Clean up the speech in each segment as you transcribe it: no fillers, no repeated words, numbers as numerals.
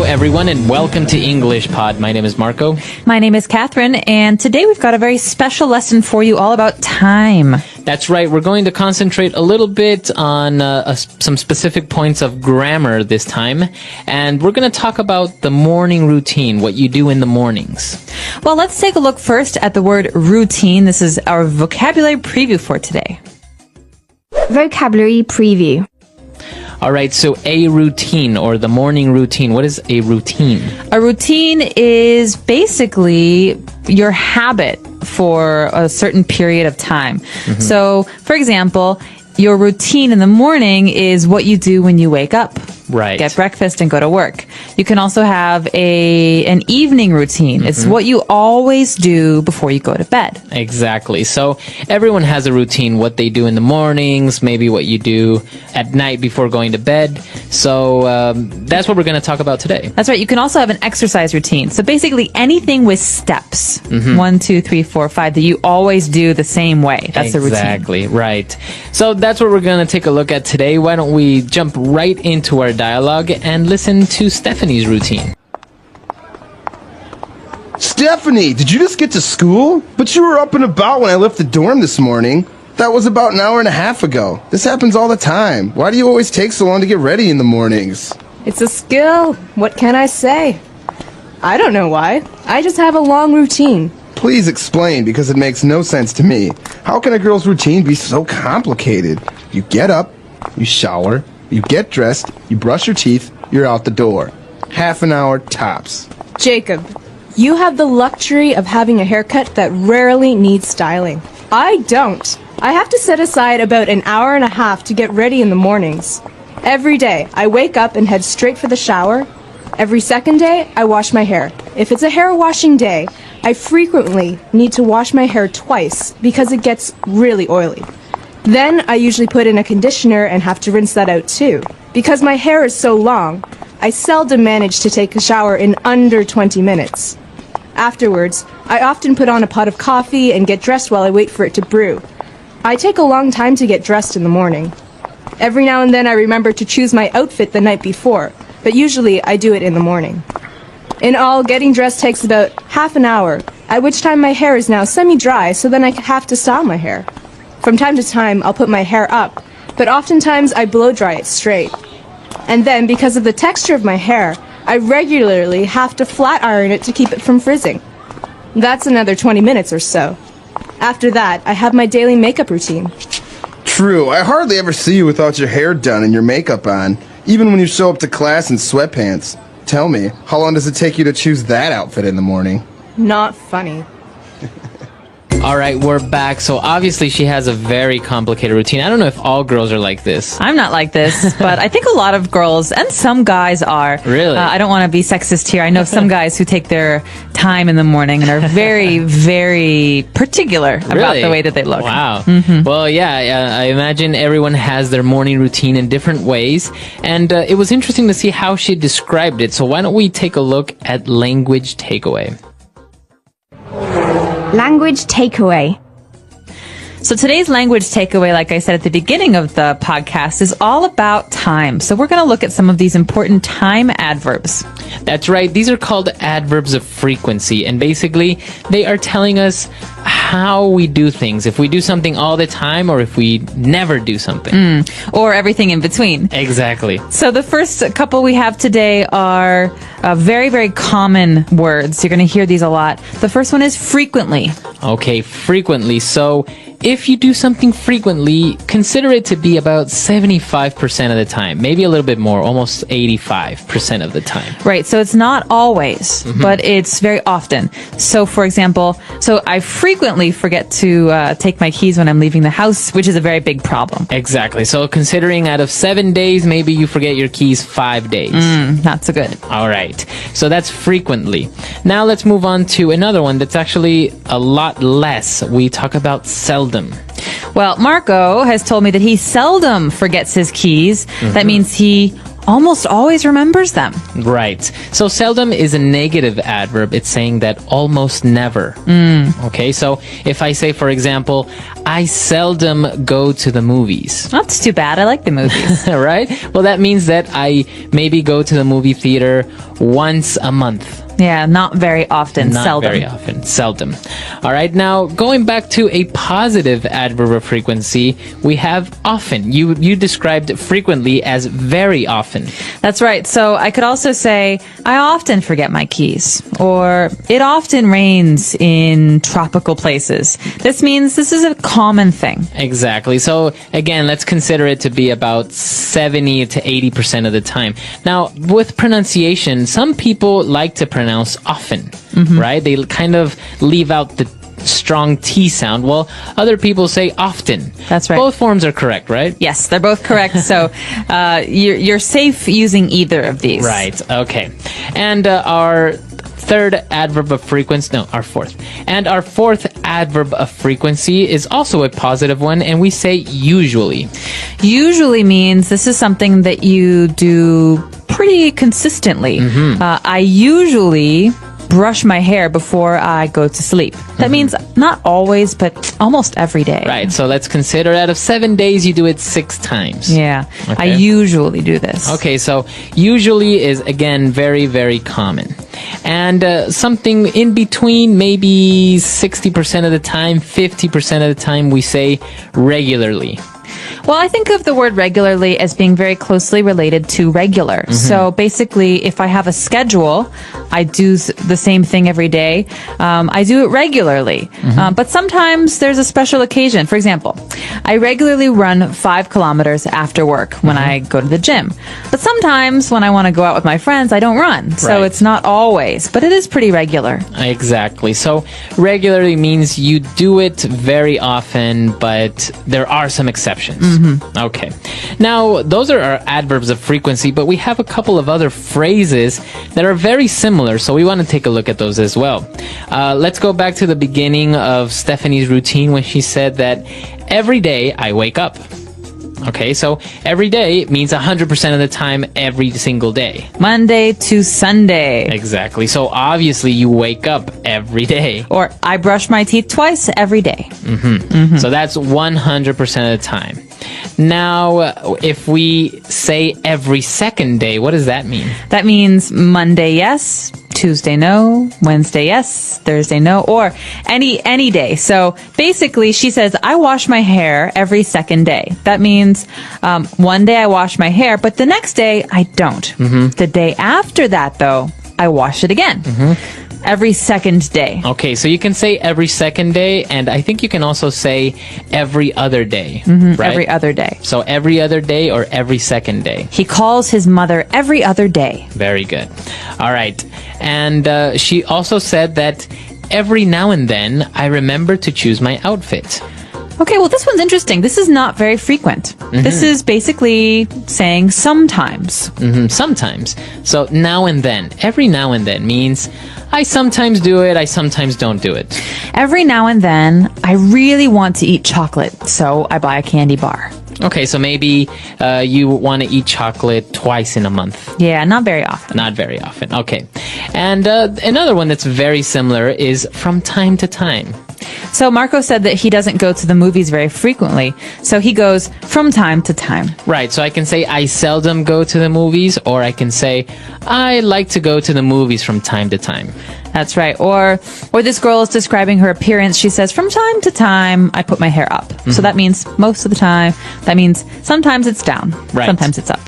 everyone, and welcome to English Pod. My name is Marco. My name is Catherine, and today we've got a very special lesson for you all about time. That's right. We're going to concentrate a little bit on some specific points of grammar this time, and we're going to talk about the morning routine, what you do in the mornings. Well, let's take a look first at the word routine. This is our vocabulary preview for today. Vocabulary preview. All right, so a routine or the morning routine. What is a routine? A routine is basically your habit for a certain period of time. Mm-hmm. So, for example, your routine in the morning is what you do when you wake up. Right. Get breakfast and go to work. You can also have an evening routine. Mm-hmm. It's what you always do before you go to bed. Exactly. So everyone has a routine, what they do in the mornings, maybe what you do at night before going to bed. So that's what we're going to talk about today. That's right. You can also have an exercise routine. So basically anything with steps, 1, 2, 3, 4, 5, that you always do the same way. That's the routine. Exactly. Right. So that's what we're going to take a look at today. Why don't we jump right into our dialogue and listen to Stephanie's routine. Stephanie, did you just get to school? But you were up and about when I left the dorm this morning. That was about an hour and a half ago. This happens all the time. Why do you always take so long to get ready in the mornings? It's a skill. What can I say? I don't know why. I just have a long routine. Please explain, because it makes no sense to me. How can a girl's routine be so complicated? You get up, you shower, you get dressed, you brush your teeth, you're out the door. Half an hour tops. Jacob, you have the luxury of having a haircut that rarely needs styling. I don't. I have to set aside about an hour and a half to get ready in the mornings. Every day, I wake up and head straight for the shower. Every second day, I wash my hair. If it's a hair washing day, I frequently need to wash my hair twice because it gets really oily. Then I usually put in a conditioner and have to rinse that out too. Because my hair is so long, I seldom manage to take a shower in under 20 minutes. Afterwards, I often put on a pot of coffee and get dressed while I wait for it to brew. I take a long time to get dressed in the morning. Every now and then I remember to choose my outfit the night before, but usually I do it in the morning. In all, getting dressed takes about half an hour, at which time my hair is now semi-dry, so then I have to style my hair. From time to time, I'll put my hair up, but oftentimes I blow dry it straight. And then, because of the texture of my hair, I regularly have to flat iron it to keep it from frizzing. That's another 20 minutes or so. After that, I have my daily makeup routine. True, I hardly ever see you without your hair done and your makeup on, even when you show up to class in sweatpants. Tell me, how long does it take you to choose that outfit in the morning? Not funny. All right, we're back. So obviously she has a very complicated routine. I don't know if all girls are like this. I'm not like this, but I think a lot of girls and some guys are. Really? I don't want to be sexist here. I know some guys who take their time in the morning and are very, very particular about the way that they look. Wow. Mm-hmm. Well, yeah, I imagine everyone has their morning routine in different ways. And it was interesting to see how she described it. So why don't we take a look at language takeaway? Language takeaway. So today's language takeaway, like I said at the beginning of the podcast, is all about time. So we're going to look at some of these important time adverbs. That's right. These are called adverbs of frequency. And basically, they are telling us how we do things. If we do something all the time or if we never do something. Or everything in between. Exactly. So the first couple we have today are very, very common words. You're going to hear these a lot. The first one is frequently. Okay, frequently. So if you do something frequently, consider it to be about 75% of the time. Maybe a little bit more, almost 85% of the time. Right. So it's not always, but it's very often. So for example, I frequently forget to take my keys when I'm leaving the house, which is a very big problem. Exactly. So considering out of 7 days, maybe you forget your keys 5 days. Not so good. All right. So that's frequently. Now let's move on to another one that's actually a lot less. We talk about seldom. Well, Marco has told me that he seldom forgets his keys. That means he almost always remembers them. Right. So seldom is a negative adverb. It's saying that almost never. Okay, so if I say, for example, I seldom go to the movies. That's too bad. I like the movies. Right? Well, that means that I maybe go to the movie theater once a month. Yeah, not very often. Not seldom. very often. Seldom. All right. Now, going back to a positive adverb of frequency, we have often. You described frequently as very often. That's right. So I could also say, I often forget my keys, or it often rains in tropical places. This means this is a common thing. Exactly. So again, let's consider it to be about 70 to 80% of the time. Now, with pronunciation, some people like to pronounce often, right? They kind of leave out the strong T sound. Well, other people say often. That's right. Both forms are correct, right? Yes, they're both correct. So you're safe using either of these. Right. Okay. And our third adverb of frequency, no, our fourth. And our fourth adverb of frequency is also a positive one, and we say usually. Usually means this is something that you do pretty consistently. I usually brush my hair before I go to sleep. That means not always, but almost every day. Right. So let's consider out of 7 days, you do it 6 times. Yeah. I Okay. usually do this. Okay, so usually is, again, very, very common. And something in between, maybe 60% of the time, 50% of the time, we say regularly. Well, I think of the word regularly as being very closely related to regular. So basically, if I have a schedule, I do the same thing every day. I do it regularly. But sometimes there's a special occasion. For example, I regularly run 5 kilometers after work when I go to the gym. But sometimes when I want to go out with my friends, I don't run. So Right. it's not always, but it is pretty regular. Exactly. So regularly means you do it very often, but there are some exceptions. Okay. Now, those are our adverbs of frequency, but we have a couple of other phrases that are very similar, so we want to take a look at those as well. Let's go back to the beginning of Stephanie's routine when she said that every day I wake up. Okay, so every day means 100% of the time, every single day. Monday to Sunday. Exactly. So obviously you wake up every day. Or I brush my teeth twice every day. So that's 100% of the time. Now, if we say every second day, what does that mean? That means Monday, yes. Tuesday, no. Wednesday, yes. Thursday, no. Or any day. So basically, she says, I wash my hair every second day. That means one day I wash my hair, but the next day I don't. The day after that, though, I wash it again. Every second day. Okay, so you can say every second day, and I think you can also say every other day, right? Every other day. So every other day or every second day. He calls his mother every other day. Very good. All right. And she also said that every now and then I remember to choose my outfit. Okay, well, this one's interesting. This is not very frequent. This is basically saying sometimes. Sometimes. So now and then. Every now and then means I sometimes do it, I sometimes don't do it. Every now and then, I really want to eat chocolate, so I buy a candy bar. Okay, so maybe you want to eat chocolate twice in a month. Yeah, not very often. Not very often. Okay. And another one that's very similar is from time to time. So Marco said that he doesn't go to the movies very frequently, so he goes from time to time. Right, so I can say I seldom go to the movies, or I can say I like to go to the movies from time to time. That's right. Or this girl is describing her appearance. She says, from time to time, I put my hair up. So that means most of the time. That means sometimes it's down. Right. Sometimes it's up.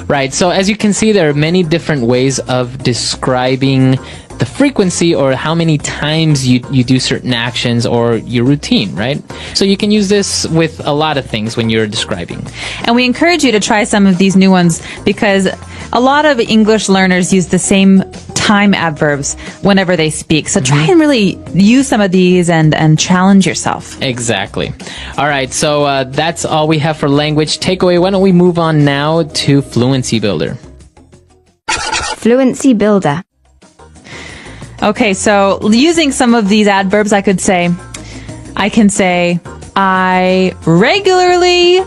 Right, so as you can see, there are many different ways of describing the frequency or how many times you do certain actions or your routine, right? So you can use this with a lot of things when you're describing. And we encourage you to try some of these new ones because a lot of English learners use the same time adverbs whenever they speak. So try and really use some of these and challenge yourself. Exactly. All right, so that's all we have for language takeaway. Why don't we move on now to Fluency Builder? Fluency Builder. Okay, so using some of these adverbs, I can say, I regularly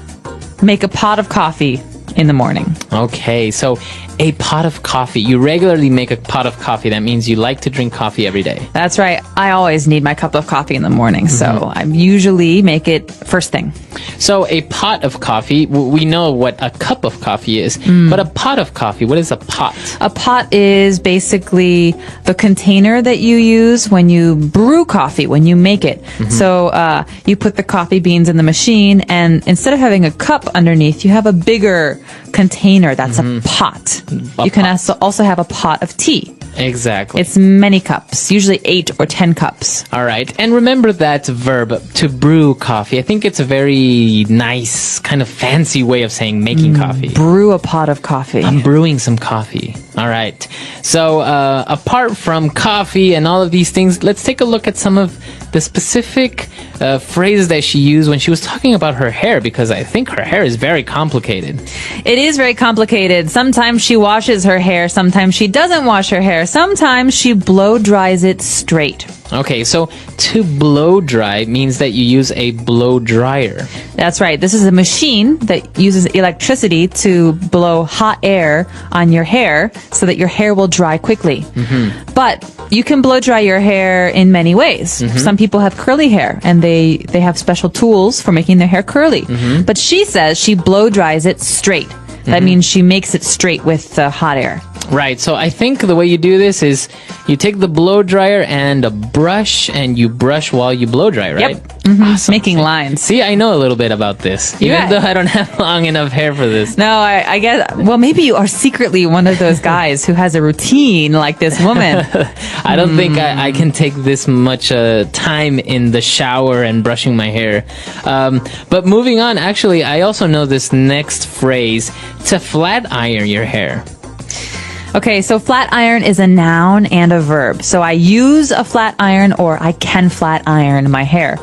make a pot of coffee in the morning. Okay, so a pot of coffee. You regularly make a pot of coffee. That means you like to drink coffee every day. That's right. I always need my cup of coffee in the morning, so I usually make it first thing. So a pot of coffee, we know what a cup of coffee is, but a pot of coffee, what is a pot? A pot is basically the container that you use when you brew coffee, when you make it. So you put the coffee beans in the machine, and instead of having a cup underneath, you have a bigger container that's a pot. You can also have a pot of tea. Exactly. It's many cups, usually 8 or 10 cups. All right. And remember that verb, to brew coffee. I think it's a very nice, kind of fancy way of saying making coffee. Brew a pot of coffee. I'm brewing some coffee. All right. So apart from coffee and all of these things, let's take a look at some of the specific phrases that she used when she was talking about her hair, because I think her hair is very complicated. It is very complicated. Sometimes she washes her hair, sometimes she doesn't wash her hair, sometimes she blow dries it straight. Okay, so to blow dry means that you use a blow dryer. That's right. This is a machine that uses electricity to blow hot air on your hair so that your hair will dry quickly. But you can blow dry your hair in many ways. Some people have curly hair and they have special tools for making their hair curly. But she says she blow dries it straight. That means she makes it straight with hot air. Right, so I think the way you do this is you take the blow dryer and a brush and you brush while you blow dry, right? Yep. Awesome. Making lines. See, I know a little bit about this, even though I don't have long enough hair for this. No, I guess, well, maybe you are secretly one of those guys who has a routine like this woman. I don't think I can take this much time in the shower and brushing my hair. But moving on, actually, I also know this next phrase, to flat iron your hair. Okay, so flat iron is a noun and a verb. So I use a flat iron or I can flat iron my hair.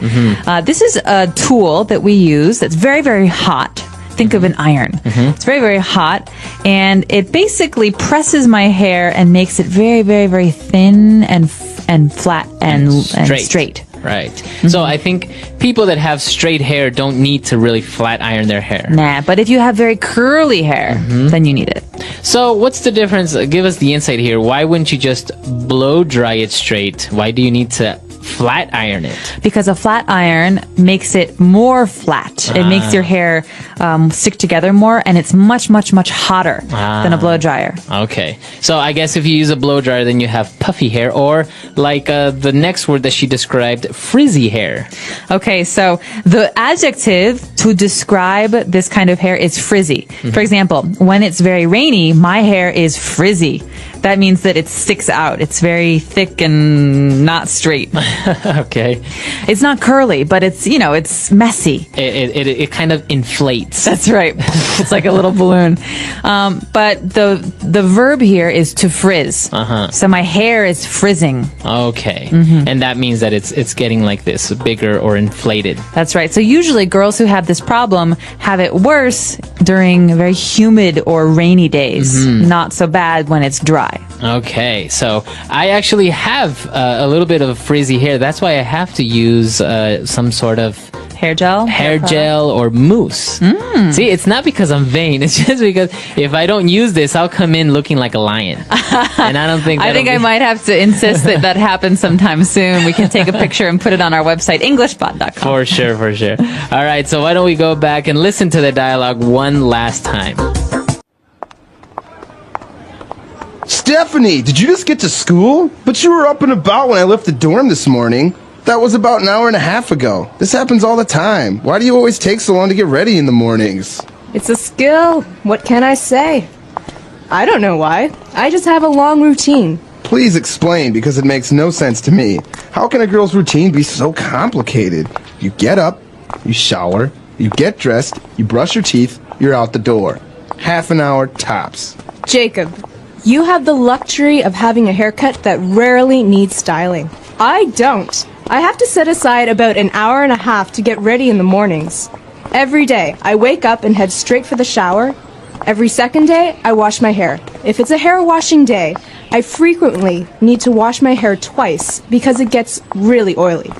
This is a tool that we use that's very, very hot. Think of an iron. It's very, very hot, and it basically presses my hair and makes it very, very, very thin and flat and straight. Right. So I think people that have straight hair don't need to really flat iron their hair. Nah, but if you have very curly hair, then you need it. So what's the difference? Give us the insight here. Why wouldn't you just blow dry it straight? Why do you need to flat iron it? Because a flat iron makes it more flat. It makes your hair stick together more, and it's much, much, much hotter than a blow dryer. Okay. So I guess if you use a blow dryer, then you have puffy hair, or like the next word that she described, frizzy hair. Okay, so the adjective to describe this kind of hair is frizzy. For example, when it's very rainy, my hair is frizzy. That means that it sticks out. It's very thick and not straight. Okay. It's not curly, but it's, it's messy. It kind of inflates. That's right. It's like a little balloon. But the verb here is to frizz. So my hair is frizzing. Okay. And that means that it's getting like this, bigger or inflated. That's right. So usually girls who have this problem have it worse during very humid or rainy days. Not so bad when it's dry. Okay, so I actually have a little bit of frizzy hair. That's why I have to use some sort of hair gel or mousse. See, it's not because I'm vain. It's just because if I don't use this, I'll come in looking like a lion. And I don't think I might have to insist that happens sometime soon. We can take a picture and put it on our website, englishbot.com. For sure. All right, so why don't we go back and listen to the dialogue one last time. Stephanie, did you just get to school? But you were up and about when I left the dorm this morning. That was about an hour and a half ago. This happens all the time. Why do you always take so long to get ready in the mornings? It's a skill. What can I say? I don't know why. I just have a long routine. Please explain, because it makes no sense to me. How can a girl's routine be so complicated? You get up, you shower, you get dressed, you brush your teeth, you're out the door. Half an hour tops. Jacob, you have the luxury of having a haircut that rarely needs styling. I don't. I have to set aside about an hour and a half to get ready in the mornings. Every day, I wake up and head straight for the shower. Every second day, I wash my hair. If it's a hair washing day, I frequently need to wash my hair twice because it gets really oily.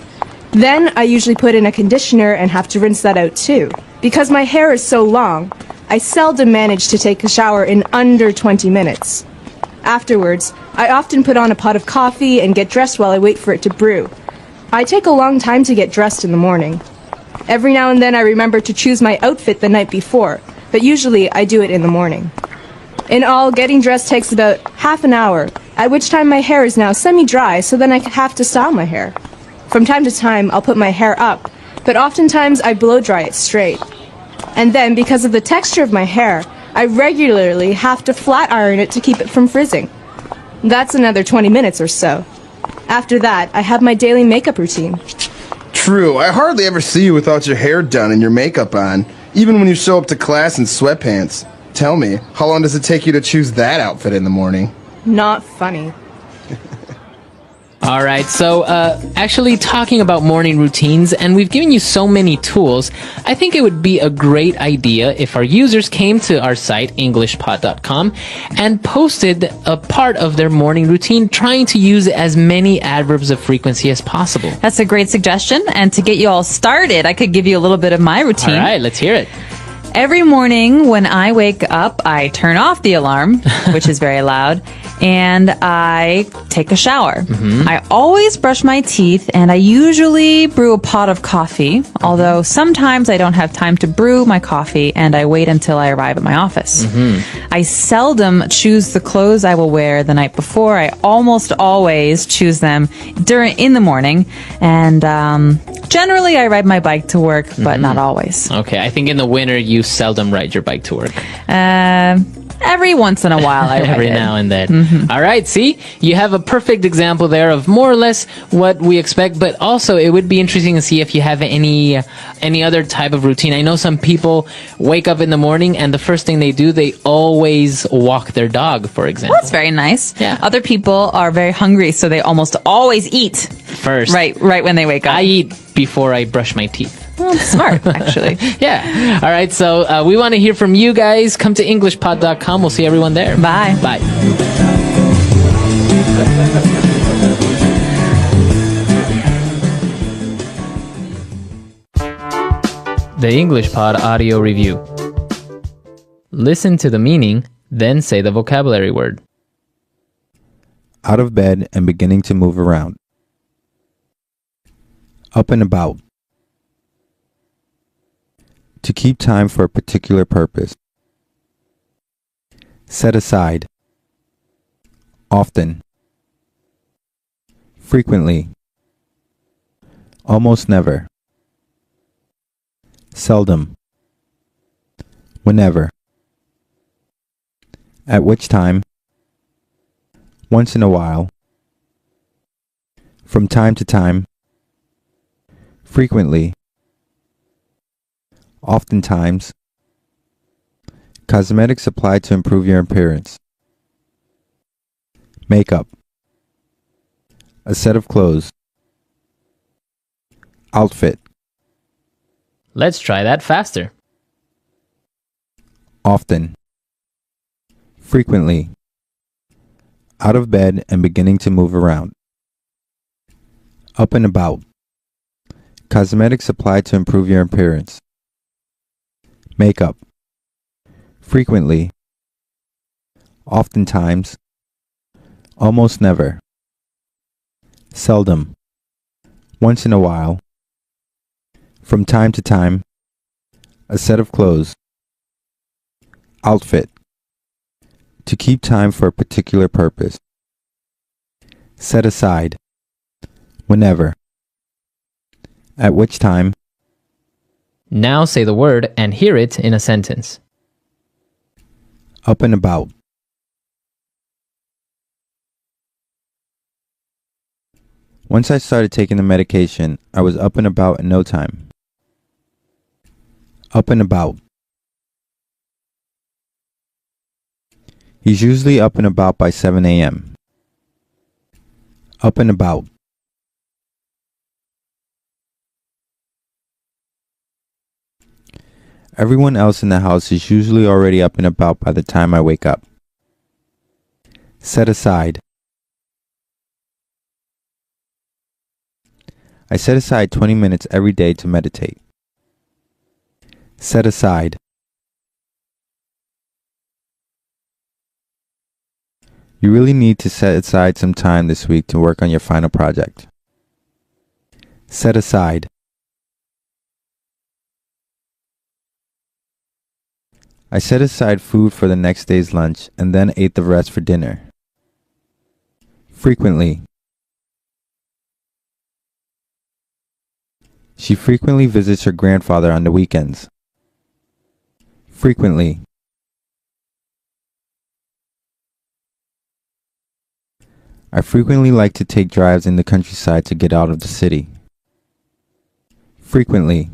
Then I usually put in a conditioner and have to rinse that out too. Because my hair is so long, I seldom manage to take a shower in under 20 minutes. Afterwards, I often put on a pot of coffee and get dressed while I wait for it to brew. I take a long time to get dressed in the morning. Every now and then I remember to choose my outfit the night before, but usually I do it in the morning. In all, getting dressed takes about half an hour, at which time my hair is now semi-dry, so then I have to style my hair. From time to time, I'll put my hair up, but oftentimes I blow dry it straight. And then, because of the texture of my hair, I regularly have to flat iron it to keep it from frizzing. That's another 20 minutes or so. After that, I have my daily makeup routine. True, I hardly ever see you without your hair done and your makeup on, even when you show up to class in sweatpants. Tell me, how long does it take you to choose that outfit in the morning? Not funny. All right, so actually talking about morning routines, and we've given you so many tools, I think it would be a great idea if our users came to our site, englishpod.com, and posted a part of their morning routine, trying to use as many adverbs of frequency as possible. That's a great suggestion. And to get you all started, I could give you a little bit of my routine. All right, let's hear it. Every morning when I wake up, I turn off the alarm, which is very loud, and I take a shower. I always brush my teeth, and I usually brew a pot of coffee, although sometimes I don't have time to brew my coffee, and I wait until I arrive at my office. I seldom choose the clothes I will wear the night before. I almost always choose them in the morning, and generally I ride my bike to work, but not always. Okay, I think in the winter you seldom ride your bike to work. Every once in a while I ride Every it. now and then. All right, see? You have a perfect example there of more or less what we expect, but also it would be interesting to see if you have any other type of routine. I know some people wake up in the morning and the first thing they do, they always walk their dog, for example. That's very nice. Yeah. Other people are very hungry, so they almost always eat First. right when they wake up. I eat before I brush my teeth. Well, smart, actually. Yeah. All right, so we want to hear from you guys. Come to englishpod.com. We'll see everyone there. Bye. Bye. The English Pod Audio Review. Listen to the meaning, then say the vocabulary word. Out of bed and beginning to move around. Up and about. To keep time for a particular purpose. Set aside. Often. Frequently. Almost never. Seldom. Whenever. At which time. Once in a while. From time to time. Frequently. Oftentimes. Cosmetics applied to improve your appearance. Makeup. A set of clothes. Outfit. Let's try that faster. Often. Frequently. Out of bed and beginning to move around. Up and about. Cosmetics applied to improve your appearance. Makeup. Frequently. Oftentimes. Almost never. Seldom. Once in a while. From time to time. A set of clothes. Outfit. To keep time for a particular purpose. Set aside. Whenever. At which time. Now say the word and hear it in a sentence. Up and about. Once I started taking the medication, I was up and about in no time. Up and about. He's usually up and about by 7 a.m. Up and about. Everyone else in the house is usually already up and about by the time I wake up. Set aside. I set aside 20 minutes every day to meditate. Set aside. You really need to set aside some time this week to work on your final project. Set aside. I set aside food for the next day's lunch and then ate the rest for dinner. Frequently. She frequently visits her grandfather on the weekends. Frequently. I frequently like to take drives in the countryside to get out of the city. Frequently.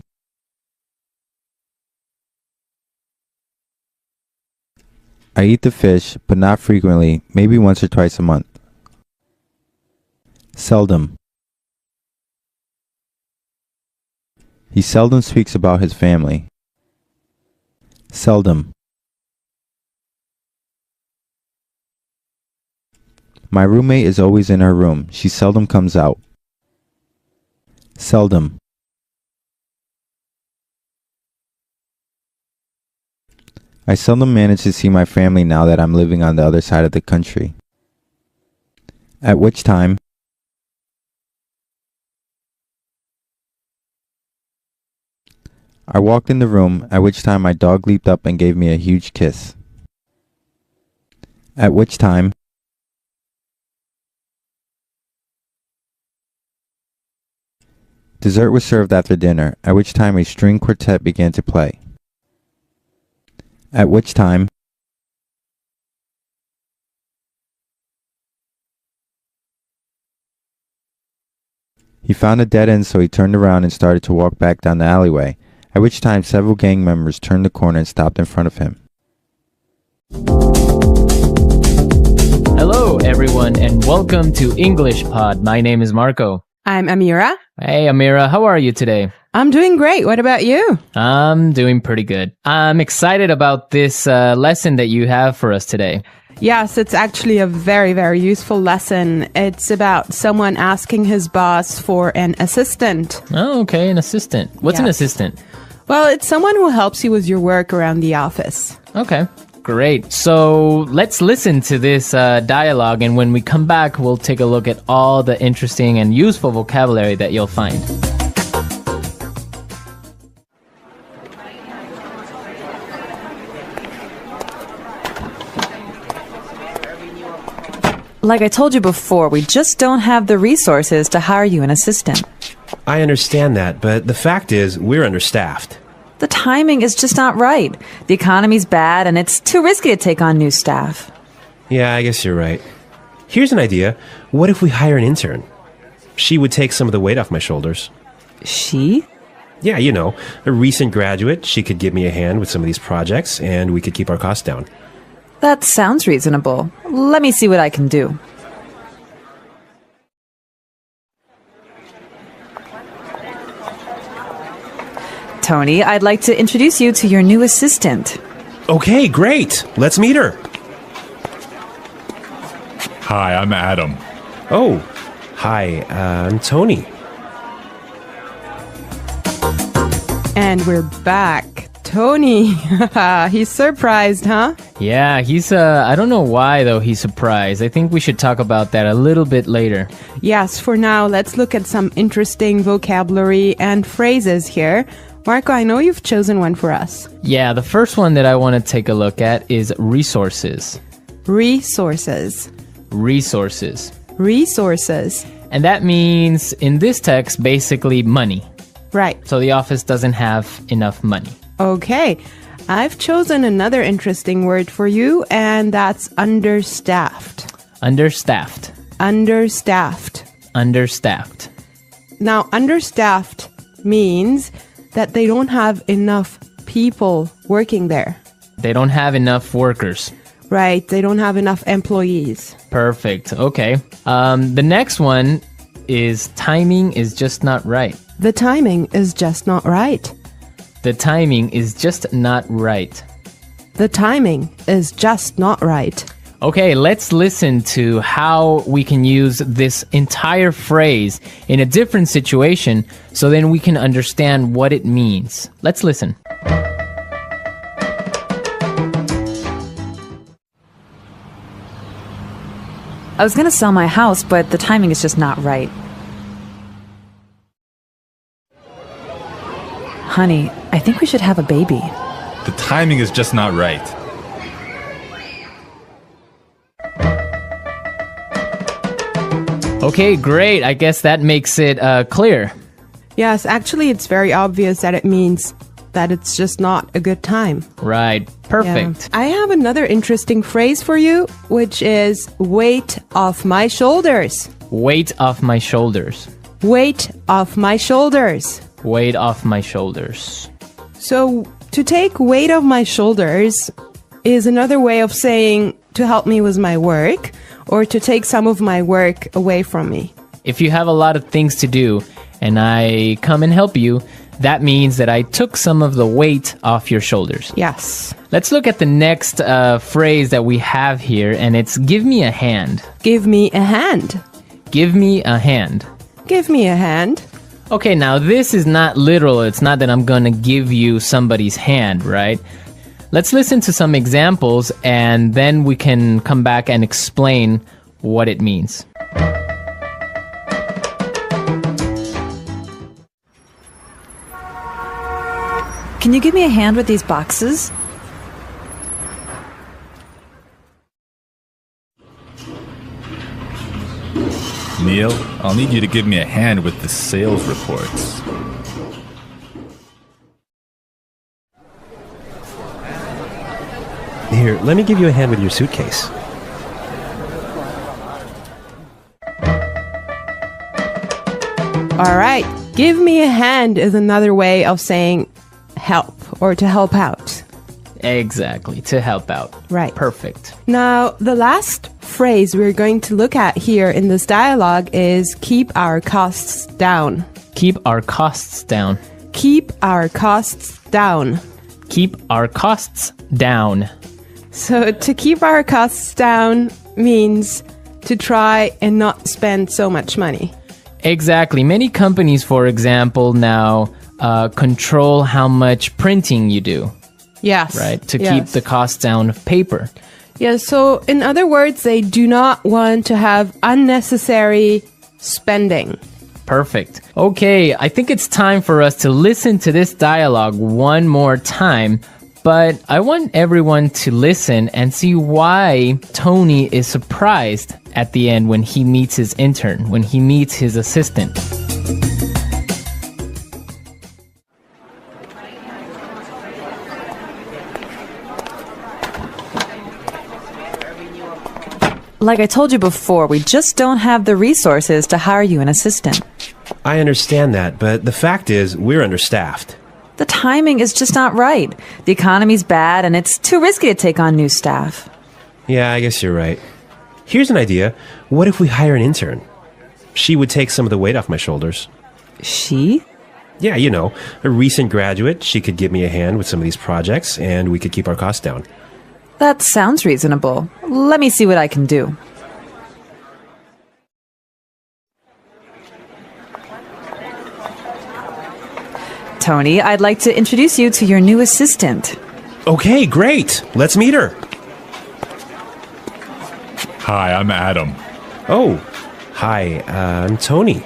I eat the fish, but not frequently, maybe once or twice a month. Seldom. He seldom speaks about his family. Seldom. My roommate is always in her room. She seldom comes out. Seldom. I seldom manage to see my family now that I'm living on the other side of the country. At which time, I walked in the room, at which time my dog leaped up and gave me a huge kiss. At which time, dessert was served after dinner, at which time a string quartet began to play. At which time, he found a dead end, so he turned around and started to walk back down the alleyway, at which time several gang members turned the corner and stopped in front of him. Hello, everyone, and welcome to English Pod. My name is Marco. I'm Amira. Hey, Amira, how are you today? I'm doing great. What about you? I'm doing pretty good. I'm excited about this lesson that you have for us today. Yes, it's actually a very, very useful lesson. It's about someone asking his boss for an assistant. Oh, okay, an assistant. What's an Yes. assistant? Well, it's someone who helps you with your work around the office. Okay, great. So let's listen to this dialogue, and when we come back, we'll take a look at all the interesting and useful vocabulary that you'll find. Like I told you before, we just don't have the resources to hire you an assistant. I understand that, but the fact is, we're understaffed. The timing is just not right. The economy's bad, and it's too risky to take on new staff. Yeah, I guess you're right. Here's an idea. What if we hire an intern? She would take some of the weight off my shoulders. She? Yeah, you know, a recent graduate. She could give me a hand with some of these projects, and we could keep our costs down. That sounds reasonable. Let me see what I can do. Tony, I'd like to introduce you to your new assistant. Okay, great. Let's meet her. Hi, I'm Adam. Oh, hi, I'm Tony. And we're back. Tony. He's surprised, huh? Yeah, he's, I don't know why, though, he's surprised. I think we should talk about that a little bit later. Yes, for now, let's look at some interesting vocabulary and phrases here. Marco, I know you've chosen one for us. Yeah, the first one that I want to take a look at is resources. Resources. Resources. Resources. And that means, in this text, basically money. Right. So the office doesn't have enough money. Okay. I've chosen another interesting word for you, and that's understaffed. Understaffed. Understaffed. Understaffed. Now, understaffed means that they don't have enough people working there. They don't have enough workers. Right. They don't have enough employees. Perfect. Okay. The next one is timing is just not right. The timing is just not right. The timing is just not right. The timing is just not right. Okay, let's listen to how we can use this entire phrase in a different situation so then we can understand what it means. Let's listen. I was going to sell my house, but the timing is just not right. Honey, I think we should have a baby. The timing is just not right. Okay, great. I guess that makes it clear. Yes, actually, it's very obvious that it means that it's just not a good time. Right. Perfect. Yeah. I have another interesting phrase for you, which is weight off my shoulders. Weight off my shoulders. Weight off my shoulders. Weight off my shoulders. So, to take weight off my shoulders is another way of saying to help me with my work or to take some of my work away from me. If you have a lot of things to do and I come and help you, that means that I took some of the weight off your shoulders. Yes. Let's look at the next phrase that we have here, and it's give me a hand. Give me a hand. Give me a hand. Give me a hand. Okay, now this is not literal. It's not that I'm gonna give you somebody's hand, right? Let's listen to some examples, and then we can come back and explain what it means. Can you give me a hand with these boxes? Neil, I'll need you to give me a hand with the sales reports. Here, let me give you a hand with your suitcase. All right. Give me a hand is another way of saying help or to help out. Exactly, to help out. Right. Perfect. Now, the last phrase we're going to look at here in this dialogue is keep our costs down. Keep our costs down. Keep our costs down. Keep our costs down. So to keep our costs down means to try and not spend so much money. Exactly. Many companies, for example, now control how much printing you do. Yes. Right? To yes. keep the costs down of paper. Yeah, so in other words, they do not want to have unnecessary spending. Perfect. Okay, I think it's time for us to listen to this dialogue one more time. But I want everyone to listen and see why Tony is surprised at the end when he meets his intern, when he meets his assistant. Like I told you before, we just don't have the resources to hire you an assistant. I understand that, but the fact is, we're understaffed. The timing is just not right. The economy's bad, and it's too risky to take on new staff. Yeah, I guess you're right. Here's an idea. What if we hire an intern? She would take some of the weight off my shoulders. She? Yeah, you know, a recent graduate. She could give me a hand with some of these projects, and we could keep our costs down. That sounds reasonable. Let me see what I can do. Tony, I'd like to introduce you to your new assistant. Okay, great. Let's meet her. Hi, I'm Adam. Oh, hi, I'm Tony.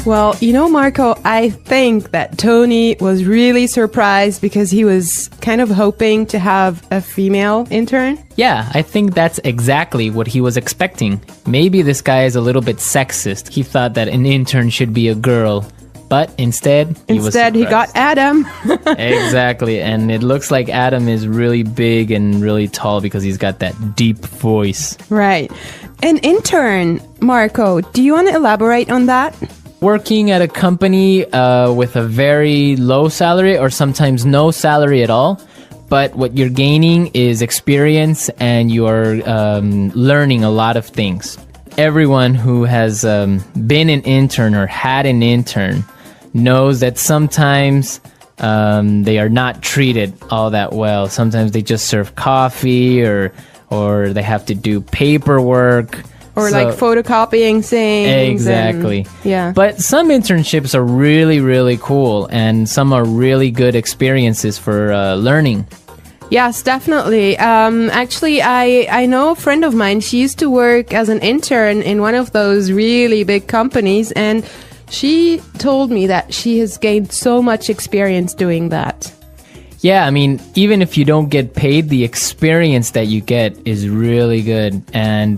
Well, you know, Marco, I think that Tony was really surprised because he was kind of hoping to have a female intern. Yeah, I think that's exactly what he was expecting. Maybe this guy is a little bit sexist. He thought that an intern should be a girl, but instead he got Adam. Exactly, and it looks like Adam is really big and really tall because he's got that deep voice. Right. An intern, Marco, do you want to elaborate on that? Working at a company with a very low salary or sometimes no salary at all, but what you're gaining is experience and you're learning a lot of things. Everyone who has been an intern or had an intern knows that sometimes they are not treated all that well. Sometimes they just serve coffee or they have to do paperwork. Or like photocopying things. Exactly. Yeah. But some internships are really, really cool, and some are really good experiences for learning. Yes, definitely. Actually, I know a friend of mine. She used to work as an intern in one of those really big companies, and she told me that she has gained so much experience doing that. Yeah, I mean, even if you don't get paid, the experience that you get is really good. And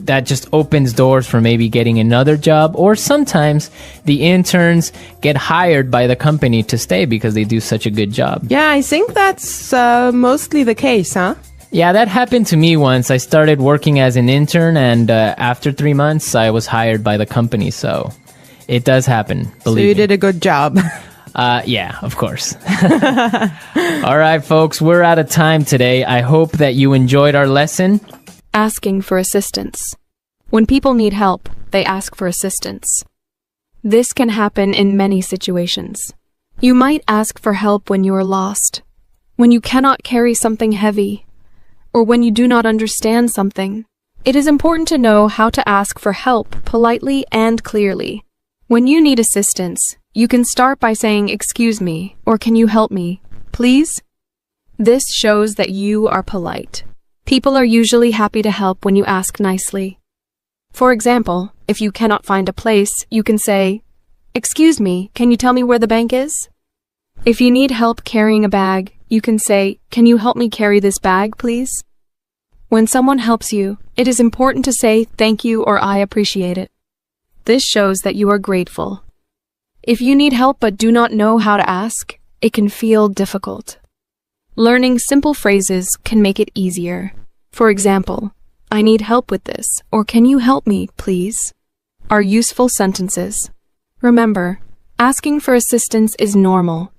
that just opens doors for maybe getting another job. Or sometimes the interns get hired by the company to stay because they do such a good job. Yeah, I think that's mostly the case, huh? Yeah, that happened to me once. I started working as an intern, and after 3 months, I was hired by the company. So it does happen, believe me. So you did a good job. Yeah, of course. All right, folks, we're out of time today. I hope that you enjoyed our lesson. Asking for assistance. When people need help, they ask for assistance. This can happen in many situations. You might ask for help when you are lost, when you cannot carry something heavy, or when you do not understand something. It is important to know how to ask for help politely and clearly. When you need assistance, you can start by saying, "Excuse me," or "Can you help me, please?" This shows that you are polite. People are usually happy to help when you ask nicely. For example, if you cannot find a place, you can say, "Excuse me, can you tell me where the bank is?" If you need help carrying a bag, you can say, "Can you help me carry this bag, please?" When someone helps you, it is important to say thank you or I appreciate it. This shows that you are grateful. If you need help but do not know how to ask, it can feel difficult. Learning simple phrases can make it easier. For example, "I need help with this," or "Can you help me, please?" are useful sentences. Remember, asking for assistance is normal,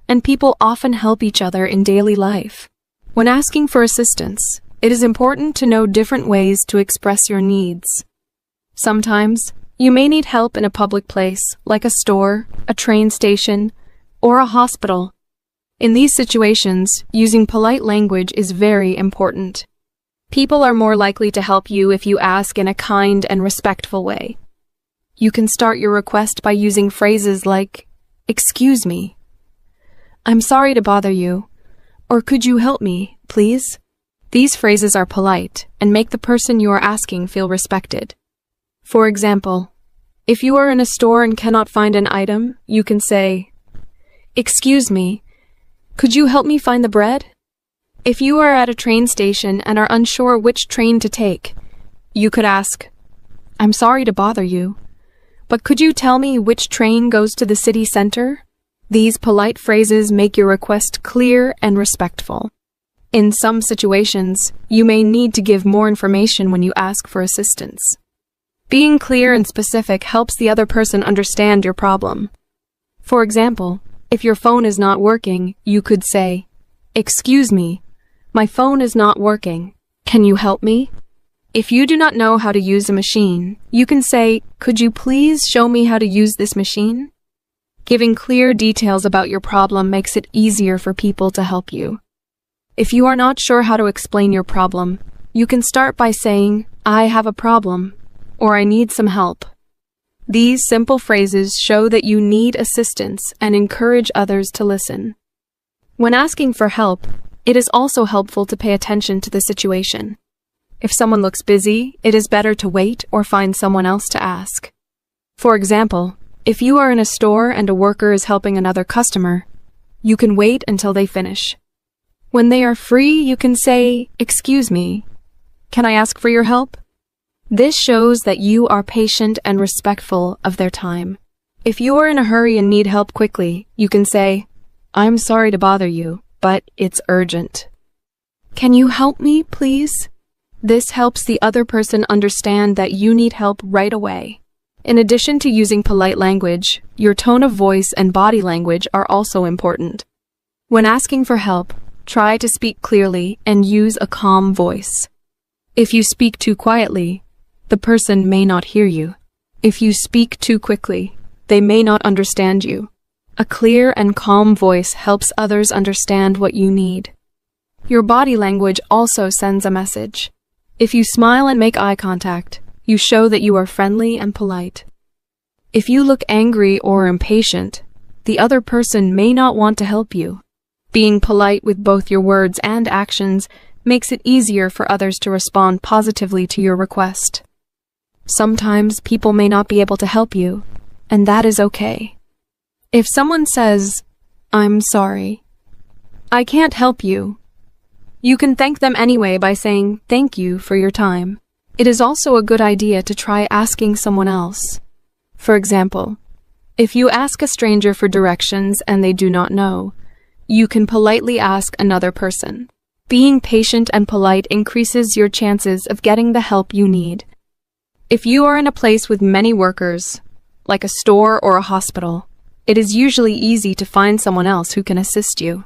and people often help each other in daily life. When asking for assistance, it is important to know different ways to express your needs. Sometimes, you may need help in a public place, like a store, a train station, or a hospital. In these situations, using polite language is very important. People are more likely to help you if you ask in a kind and respectful way. You can start your request by using phrases like, "Excuse me," "I'm sorry to bother you," or "Could you help me, please?" These phrases are polite and make the person you are asking feel respected. For example, if you are in a store and cannot find an item, you can say, "Excuse me, could you help me find the bread?" If you are at a train station and are unsure which train to take, you could ask, "I'm sorry to bother you, but could you tell me which train goes to the city center?" These polite phrases make your request clear and respectful. In some situations, you may need to give more information when you ask for assistance. Being clear and specific helps the other person understand your problem. For example, if your phone is not working, you could say, "Excuse me, my phone is not working. Can you help me?" If you do not know how to use a machine, you can say, "Could you please show me how to use this machine?" Giving clear details about your problem makes it easier for people to help you. If you are not sure how to explain your problem, you can start by saying, "I have a problem," or "I need some help." These simple phrases show that you need assistance and encourage others to listen. When asking for help, it is also helpful to pay attention to the situation. If someone looks busy, it is better to wait or find someone else to ask. For example, if you are in a store and a worker is helping another customer, you can wait until they finish. When they are free, you can say, "Excuse me, can I ask for your help?" This shows that you are patient and respectful of their time. If you are in a hurry and need help quickly, you can say, "I'm sorry to bother you, but it's urgent. Can you help me, please?" This helps the other person understand that you need help right away. In addition to using polite language, your tone of voice and body language are also important. When asking for help, try to speak clearly and use a calm voice. If you speak too quietly, the person may not hear you. If you speak too quickly, they may not understand you. A clear and calm voice helps others understand what you need. Your body language also sends a message. If you smile and make eye contact, you show that you are friendly and polite. If you look angry or impatient, the other person may not want to help you. Being polite with both your words and actions makes it easier for others to respond positively to your request. Sometimes people may not be able to help you, and that is okay. If someone says, "I'm sorry, I can't help you," you can thank them anyway by saying thank you for your time. It is also a good idea to try asking someone else. For example, if you ask a stranger for directions and they do not know, you can politely ask another person. Being patient and polite increases your chances of getting the help you need. If you are in a place with many workers, like a store or a hospital, it is usually easy to find someone else who can assist you.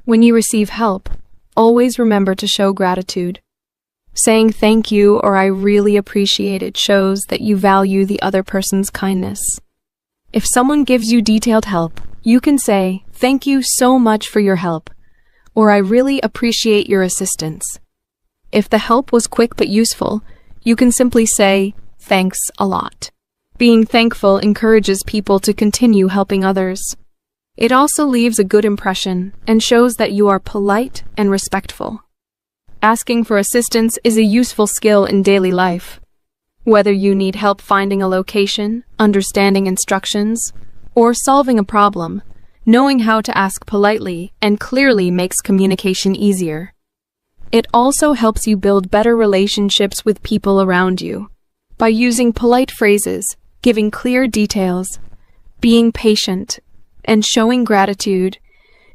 When you receive help, always remember to show gratitude. Saying thank you or I really appreciate it shows that you value the other person's kindness. If someone gives you detailed help, you can say, "Thank you so much for your help," or "I really appreciate your assistance." If the help was quick but useful, you can simply say, "Thanks a lot." Being thankful encourages people to continue helping others. It also leaves a good impression and shows that you are polite and respectful. Asking for assistance is a useful skill in daily life. Whether you need help finding a location, understanding instructions, or solving a problem, knowing how to ask politely and clearly makes communication easier. It also helps you build better relationships with people around you. By using polite phrases, giving clear details, being patient, and showing gratitude,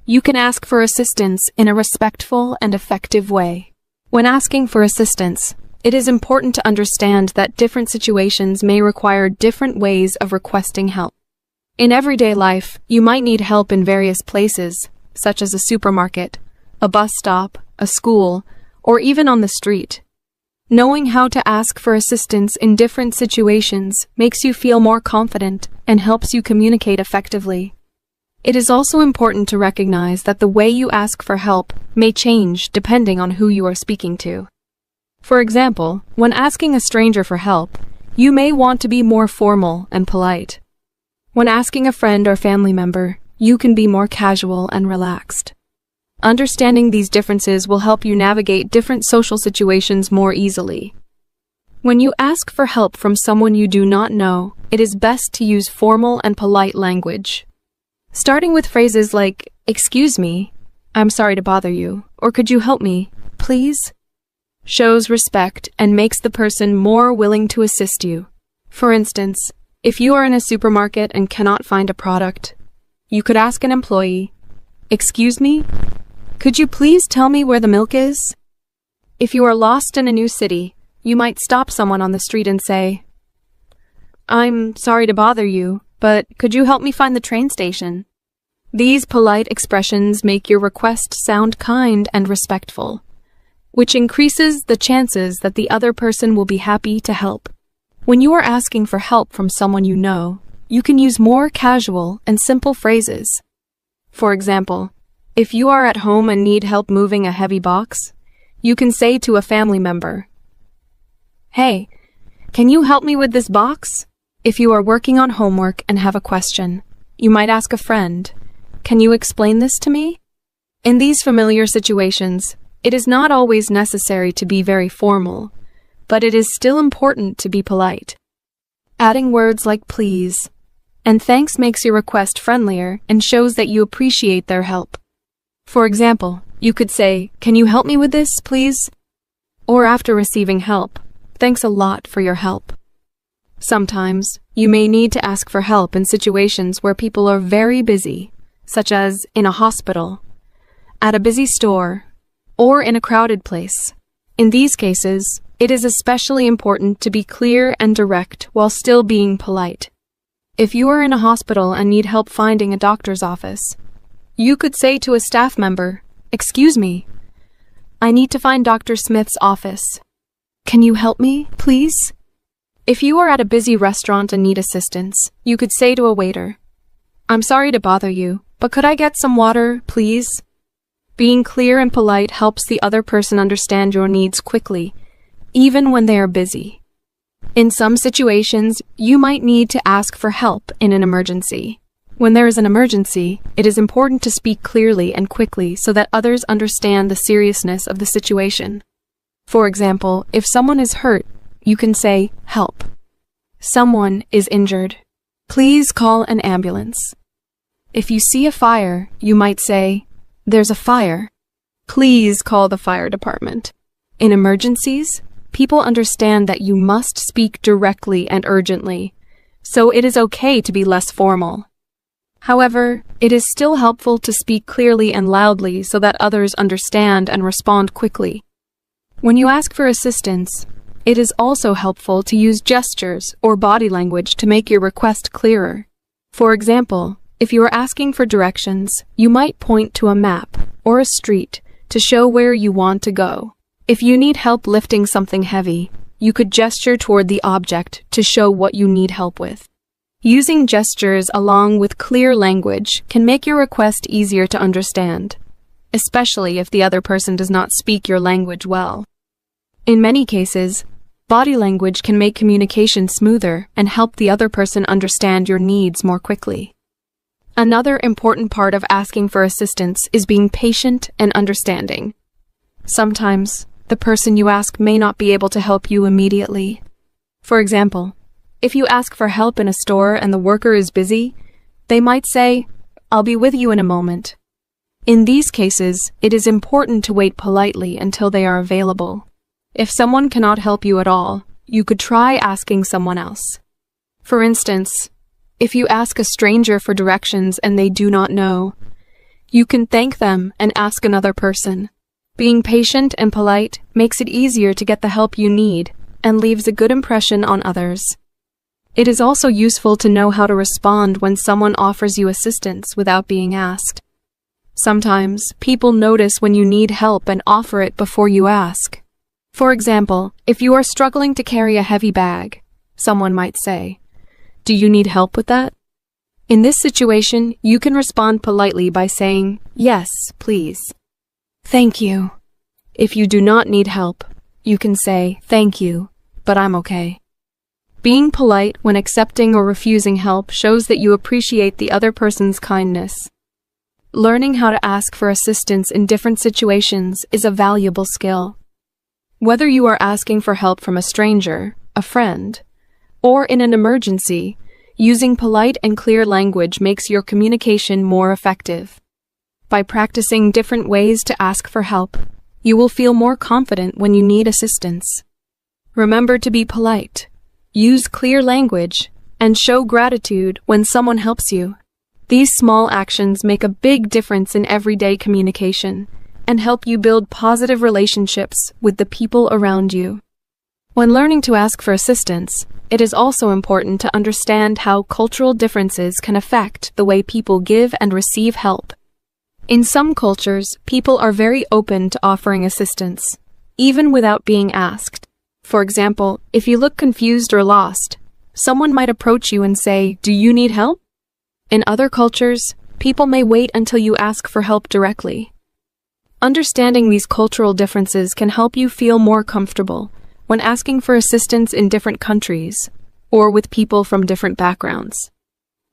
you can ask for assistance in a respectful and effective way. When asking for assistance, it is important to understand that different situations may require different ways of requesting help. In everyday life, you might need help in various places, such as a supermarket, a bus stop, a school, or even on the street. Knowing how to ask for assistance in different situations makes you feel more confident and helps you communicate effectively. It is also important to recognize that the way you ask for help may change depending on who you are speaking to. For example, when asking a stranger for help, you may want to be more formal and polite. When asking a friend or family member, you can be more casual and relaxed. Understanding these differences will help you navigate different social situations more easily. When you ask for help from someone you do not know, it is best to use formal and polite language. Starting with phrases like, "Excuse me, I'm sorry to bother you," or "Could you help me, please?" shows respect and makes the person more willing to assist you. For instance, if you are in a supermarket and cannot find a product, you could ask an employee, "Excuse me, could you please tell me where the milk is?" If you are lost in a new city, you might stop someone on the street and say, "I'm sorry to bother you, but could you help me find the train station?" These polite expressions make your request sound kind and respectful, which increases the chances that the other person will be happy to help. When you are asking for help from someone you know, you can use more casual and simple phrases. For example, if you are at home and need help moving a heavy box, you can say to a family member, "Hey, can you help me with this box?" If you are working on homework and have a question, you might ask a friend, "Can you explain this to me?" In these familiar situations, it is not always necessary to be very formal, but it is still important to be polite. Adding words like please and thanks makes your request friendlier and shows that you appreciate their help. For example, you could say, "Can you help me with this, please?" Or after receiving help, "Thanks a lot for your help." Sometimes, you may need to ask for help in situations where people are very busy, such as in a hospital, at a busy store, or in a crowded place. In these cases, it is especially important to be clear and direct while still being polite. If you are in a hospital and need help finding a doctor's office, you could say to a staff member, "Excuse me, I need to find Dr. Smith's office. Can you help me, please?" If you are at a busy restaurant and need assistance, you could say to a waiter, "I'm sorry to bother you, but could I get some water, please?" Being clear and polite helps the other person understand your needs quickly, even when they are busy. In some situations, you might need to ask for help in an emergency. When there is an emergency, it is important to speak clearly and quickly so that others understand the seriousness of the situation. For example, if someone is hurt, you can say, "Help." Someone is injured. Please call an ambulance. If you see a fire, you might say, "There's a fire. Please call the fire department." In emergencies, people understand that you must speak directly and urgently, so it is okay to be less formal. However, it is still helpful to speak clearly and loudly so that others understand and respond quickly. When you ask for assistance, it is also helpful to use gestures or body language to make your request clearer. For example, if you are asking for directions, you might point to a map or a street to show where you want to go. If you need help lifting something heavy, you could gesture toward the object to show what you need help with. Using gestures along with clear language can make your request easier to understand, especially if the other person does not speak your language well. In many cases, body language can make communication smoother and help the other person understand your needs more quickly. Another important part of asking for assistance is being patient and understanding. Sometimes, the person you ask may not be able to help you immediately. For example, if you ask for help in a store and the worker is busy, they might say, "I'll be with you in a moment." In these cases, it is important to wait politely until they are available. If someone cannot help you at all, you could try asking someone else. For instance, if you ask a stranger for directions and they do not know, you can thank them and ask another person. Being patient and polite makes it easier to get the help you need and leaves a good impression on others. It is also useful to know how to respond when someone offers you assistance without being asked. Sometimes, people notice when you need help and offer it before you ask. For example, if you are struggling to carry a heavy bag, someone might say, "Do you need help with that?" In this situation, you can respond politely by saying, "Yes, please." "Thank you." If you do not need help, you can say, "Thank you, but I'm okay." Being polite when accepting or refusing help shows that you appreciate the other person's kindness. Learning how to ask for assistance in different situations is a valuable skill. Whether you are asking for help from a stranger, a friend, or in an emergency, using polite and clear language makes your communication more effective. By practicing different ways to ask for help, you will feel more confident when you need assistance. Remember to be polite, use clear language, and show gratitude when someone helps you. These small actions make a big difference in everyday communication and help you build positive relationships with the people around you. When learning to ask for assistance, it is also important to understand how cultural differences can affect the way people give and receive help. In some cultures, people are very open to offering assistance, even without being asked. For example, if you look confused or lost, someone might approach you and say, "Do you need help?" In other cultures, people may wait until you ask for help directly. Understanding these cultural differences can help you feel more comfortable when asking for assistance in different countries or with people from different backgrounds.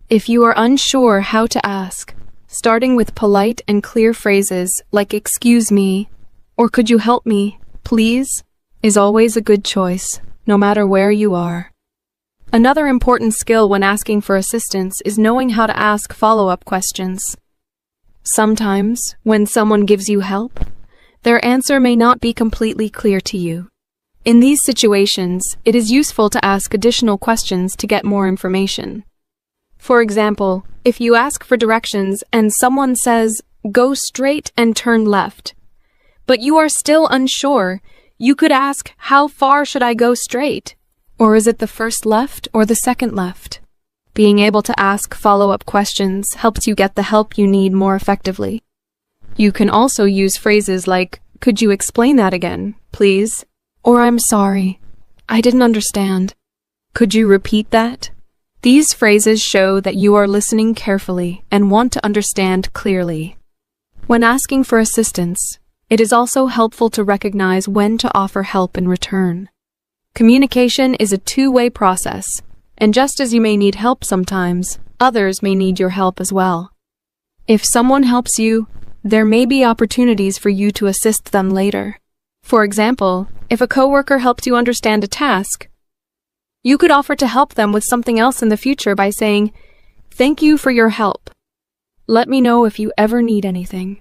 If you are unsure how to ask, starting with polite and clear phrases like "excuse me" or "could you help me, please," is always a good choice, no matter where you are. Another important skill when asking for assistance is knowing how to ask follow-up questions. Sometimes, when someone gives you help, their answer may not be completely clear to you. In these situations, it is useful to ask additional questions to get more information. For example, if you ask for directions and someone says, "Go straight and turn left," but you are still unsure, you could ask, "How far should I go straight?" Or is it the first left or the second left? Being able to ask follow-up questions helps you get the help you need more effectively. You can also use phrases like, "Could you explain that again, please?" Or "I'm sorry, I didn't understand. Could you repeat that?" These phrases show that you are listening carefully and want to understand clearly. When asking for assistance, it is also helpful to recognize when to offer help in return. Communication is a two-way process, and just as you may need help sometimes, others may need your help as well. If someone helps you, there may be opportunities for you to assist them later. For example, if a coworker helps you understand a task, you could offer to help them with something else in the future by saying, "Thank you for your help. Let me know if you ever need anything."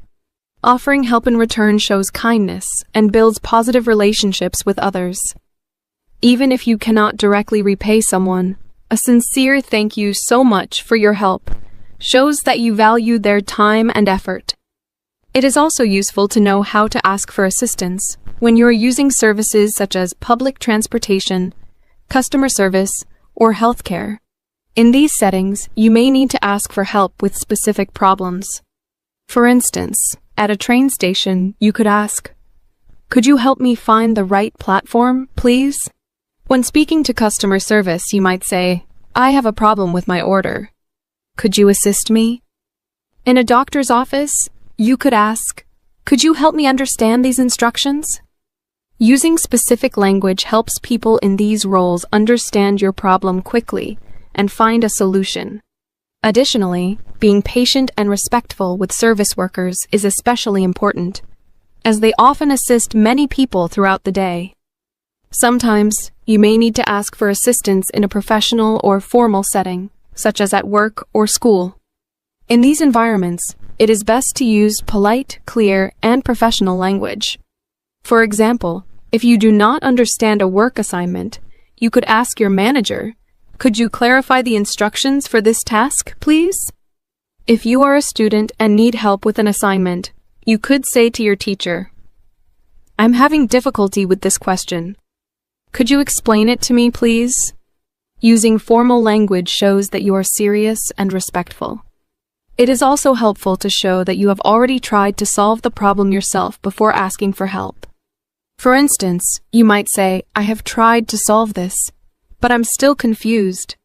Offering help in return shows kindness and builds positive relationships with others. Even if you cannot directly repay someone, a sincere thank you so much for your help shows that you value their time and effort. It is also useful to know how to ask for assistance when you are using services such as public transportation, customer service, or healthcare. In these settings, you may need to ask for help with specific problems. For instance, at a train station, you could ask, "Could you help me find the right platform, please?" When speaking to customer service, you might say, "I have a problem with my order. Could you assist me?" In a doctor's office, you could ask, "Could you help me understand these instructions?" Using specific language helps people in these roles understand your problem quickly and find a solution. Additionally, being patient and respectful with service workers is especially important, as they often assist many people throughout the day. Sometimes, you may need to ask for assistance in a professional or formal setting, such as at work or school. In these environments, it is best to use polite, clear, and professional language. For example, if you do not understand a work assignment, you could ask your manager, "Could you clarify the instructions for this task, please?" If you are a student and need help with an assignment, you could say to your teacher, "I'm having difficulty with this question. Could you explain it to me, please?" Using formal language shows that you are serious and respectful. It is also helpful to show that you have already tried to solve the problem yourself before asking for help. For instance, you might say, "I have tried to solve this, but I'm still confused.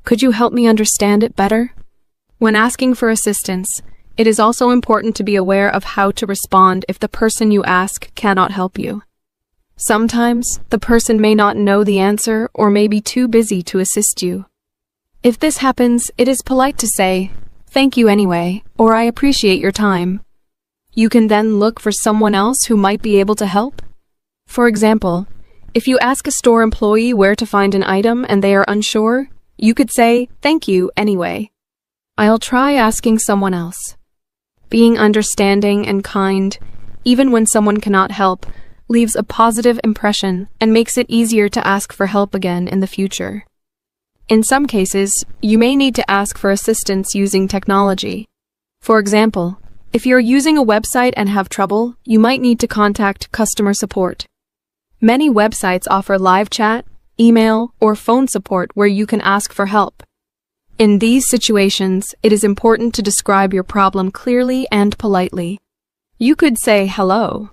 Could you help me understand it better?" When asking for assistance, it is also important to be aware of how to respond if the person you ask cannot help you. Sometimes, the person may not know the answer or may be too busy to assist you. If this happens, it is polite to say, "Thank you anyway," or "I appreciate your time." You can then look for someone else who might be able to help. For example, if you ask a store employee where to find an item and they are unsure, you could say, "Thank you anyway. I'll try asking someone else." Being understanding and kind, even when someone cannot help, leaves a positive impression and makes it easier to ask for help again in the future. In some cases, you may need to ask for assistance using technology. For example, if you're using a website and have trouble, you might need to contact customer support. Many websites offer live chat, email, or phone support where you can ask for help. In these situations, it is important to describe your problem clearly and politely. You could say, "Hello,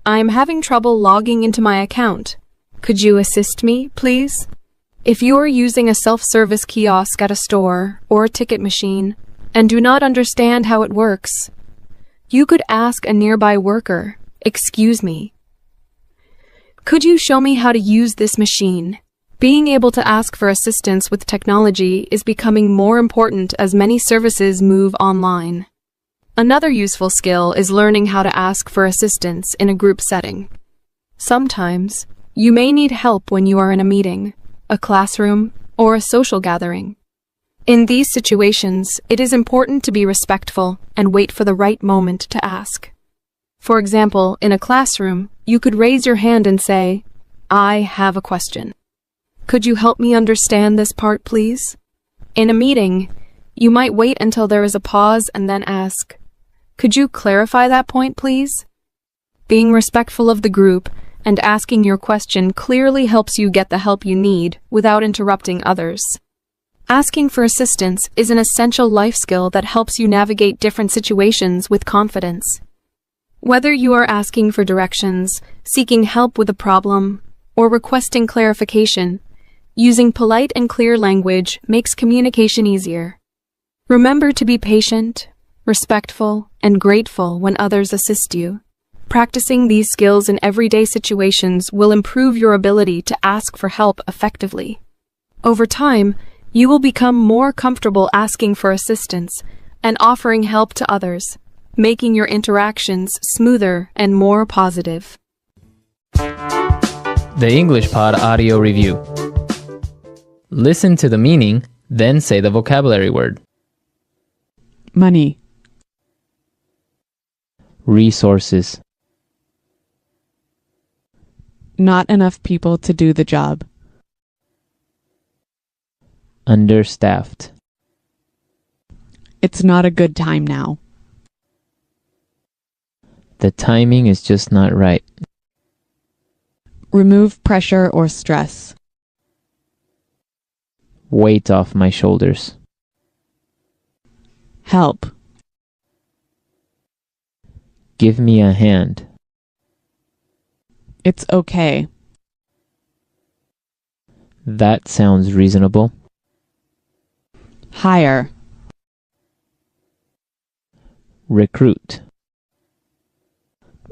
I'm having trouble logging into my account. Could you assist me, please?" If you are using a self-service kiosk at a store or a ticket machine and do not understand how it works, you could ask a nearby worker, "Excuse me, could you show me how to use this machine?" Being able to ask for assistance with technology is becoming more important as many services move online. Another useful skill is learning how to ask for assistance in a group setting. Sometimes, you may need help when you are in a meeting, a classroom, or a social gathering. In these situations, it is important to be respectful and wait for the right moment to ask. For example, in a classroom, you could raise your hand and say, "I have a question. Could you help me understand this part, please?" In a meeting, you might wait until there is a pause and then ask, "Could you clarify that point, please?" Being respectful of the group and asking your question clearly helps you get the help you need without interrupting others. Asking for assistance is an essential life skill that helps you navigate different situations with confidence. Whether you are asking for directions, seeking help with a problem, or requesting clarification, using polite and clear language makes communication easier. Remember to be patient, respectful, and grateful when others assist you. Practicing these skills in everyday situations will improve your ability to ask for help effectively. Over time, You will become more comfortable asking for assistance and offering help to others, making your interactions smoother and more positive. The English Pod Audio Review. Listen to the meaning, then say the vocabulary word. Money. Resources. Not enough people to do the job. Understaffed. It's not a good time now. The timing is just not right. Remove pressure or stress. Weight off my shoulders. Help. Give me a hand. It's okay. That sounds reasonable. Hire. Recruit.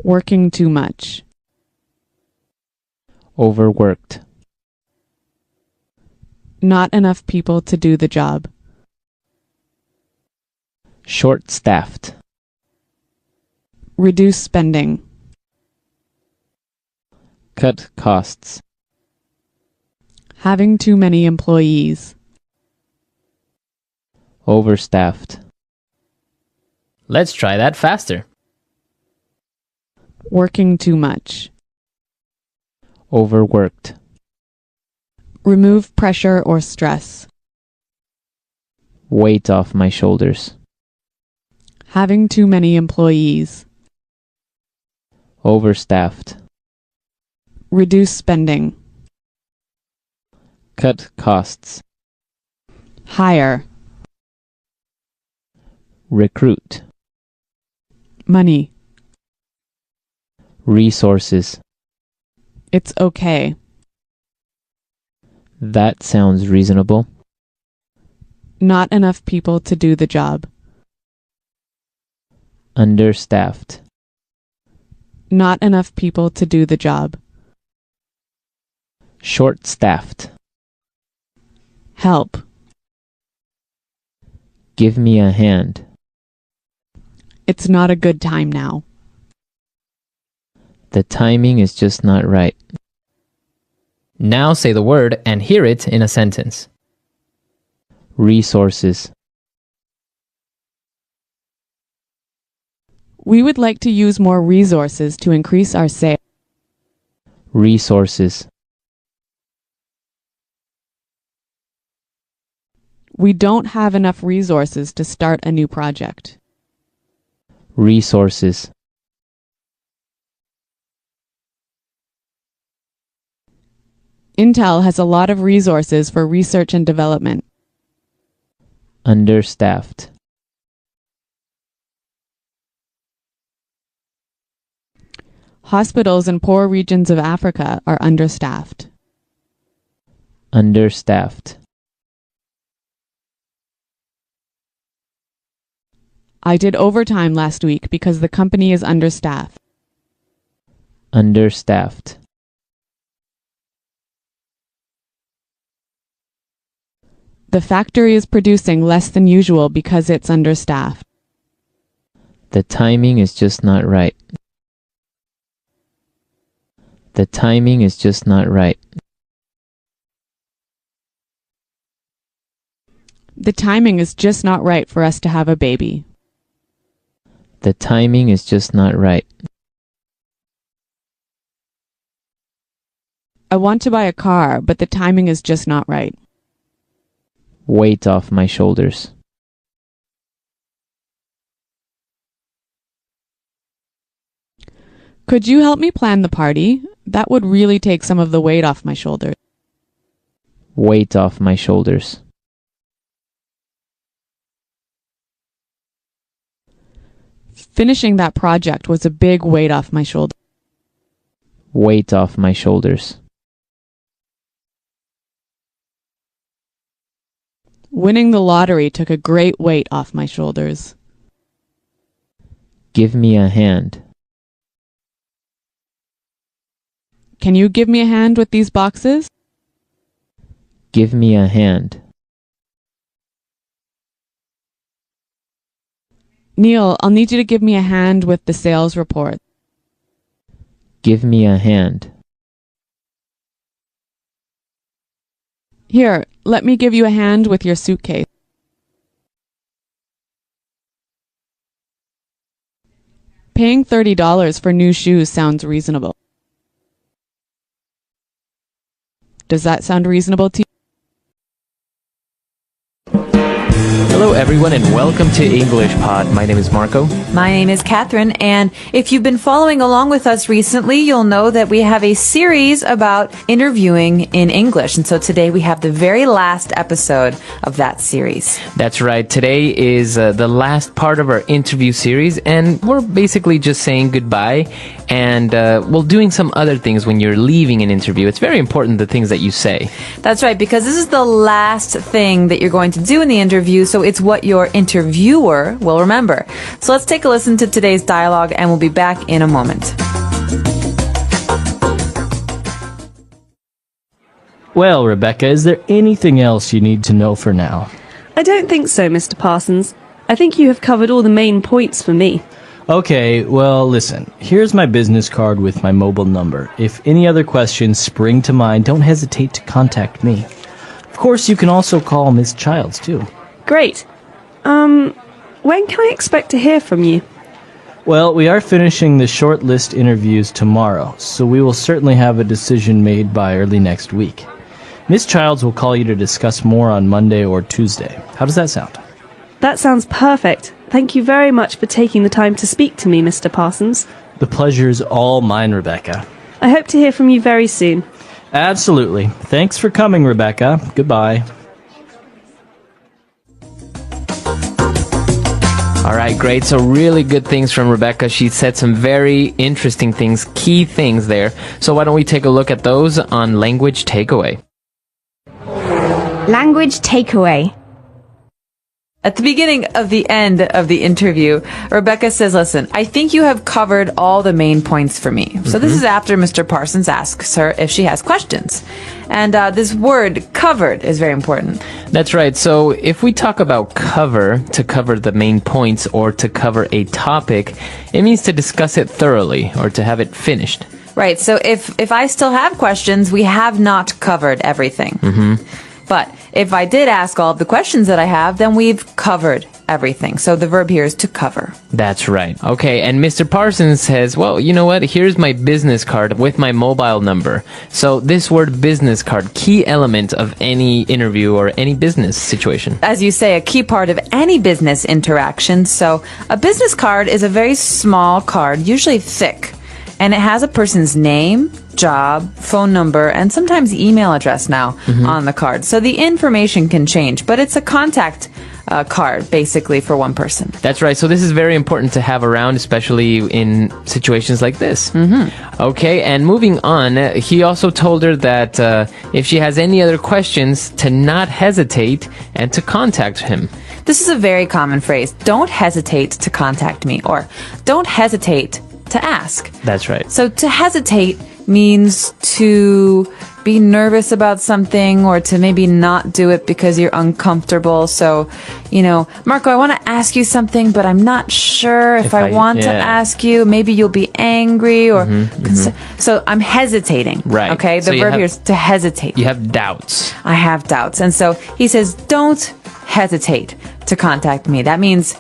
Working too much. Overworked. Not enough people to do the job. Short-staffed. Reduce spending. Cut costs. Having too many employees. Overstaffed. Let's try that faster. Working too much. Overworked. Remove pressure or stress. Weight off my shoulders. Having too many employees. Overstaffed. Reduce spending. Cut costs. Hire. Recruit. Money. Resources. It's okay. That sounds reasonable. Not enough people to do the job. Understaffed. Not enough people to do the job. Short-staffed. Help. Give me a hand. It's not a good time now. The timing is just not right. Now say the word and hear it in a sentence. Resources. We would like to use more resources to increase our sales. Resources. We don't have enough resources to start a new project. Resources. Intel has a lot of resources for research and development. Understaffed. Hospitals in poor regions of Africa are understaffed. Understaffed. I did overtime last week because the company is understaffed. Understaffed. The factory is producing less than usual because it's understaffed. The timing is just not right. The timing is just not right. The timing is just not right for us to have a baby. The timing is just not right. I want to buy a car, but the timing is just not right. Weight off my shoulders. Could you help me plan the party? That would really take some of the weight off my shoulders. Weight off my shoulders. Finishing that project was a big weight off my shoulders. Weight off my shoulders. Winning the lottery took a great weight off my shoulders. Give me a hand. Can you give me a hand with these boxes? Give me a hand. Neil, I'll need you to give me a hand with the sales report. Give me a hand. Here, let me give you a hand with your suitcase. Paying $30 for new shoes sounds reasonable. Does that sound reasonable to you? Hello everyone and welcome to English Pod. My name is Marco. My name is Catherine, and if you've been following along with us recently, you'll know that we have a series about interviewing in English. And so today we have the very last episode of that series. That's right. Today is the last part of our interview series, and we're basically just saying goodbye and doing some other things when you're leaving an interview. It's very important the things that you say. That's right, because this is the last thing that you're going to do in the interview, so it's what your interviewer will remember. So let's take a listen to today's dialogue, and we'll be back in a moment. Well, Rebecca, is there anything else you need to know for now? I don't think so, Mr. Parsons. I think you have covered all the main points for me. Okay, well, listen. Here's my business card with my mobile number. If any other questions spring to mind, don't hesitate to contact me. Of course, you can also call Miss Childs, too. Great. When can I expect to hear from you? Well, we are finishing the short list interviews tomorrow, so we will certainly have a decision made by early next week. Miss Childs will call you to discuss more on Monday or Tuesday. How does that sound? That sounds perfect. Thank you very much for taking the time to speak to me, Mr. Parsons. The pleasure's all mine, Rebecca. I hope to hear from you very soon. Absolutely. Thanks for coming, Rebecca. Goodbye. All right, great. So really good things from Rebecca. She said some very interesting things, key things there. So why don't we take a look at those on Language Takeaway. Language takeaway. At the beginning of the end of the interview, Rebecca says, listen, I think you have covered all the main points for me. So this is after Mr. Parsons asks her if she has questions. And this word, covered, is very important. That's right. So if we talk about cover, to cover the main points or to cover a topic, it means to discuss it thoroughly or to have it finished. Right. So if I still have questions, we have not covered everything. But if I did ask all of the questions that I have, then we've covered everything. So the verb here is to cover. That's right. Okay, and Mr. Parsons says, well, you know what? Here's my business card with my mobile number. So this word business card, key element of any interview or any business situation. As you say, a key part of any business interaction. So a business card is a very small card, usually thick. And it has a person's name, job, phone number, and sometimes email address now on the card. So the information can change, but it's a contact card, basically, for one person. That's right. So this is very important to have around, especially in situations like this. Okay, and moving on, he also told her that if she has any other questions, to not hesitate and to contact him. This is a very common phrase. Don't hesitate to contact me, or don't hesitate to ask. That's right. So to hesitate means to be nervous about something or to maybe not do it because you're uncomfortable. So, you know, Marco, I want to ask you something, but I'm not sure if I want to ask you. Maybe you'll be angry or... So I'm hesitating. Right. Okay? The verb here is to hesitate. You have doubts. I have doubts. And so he says, don't hesitate to contact me. That means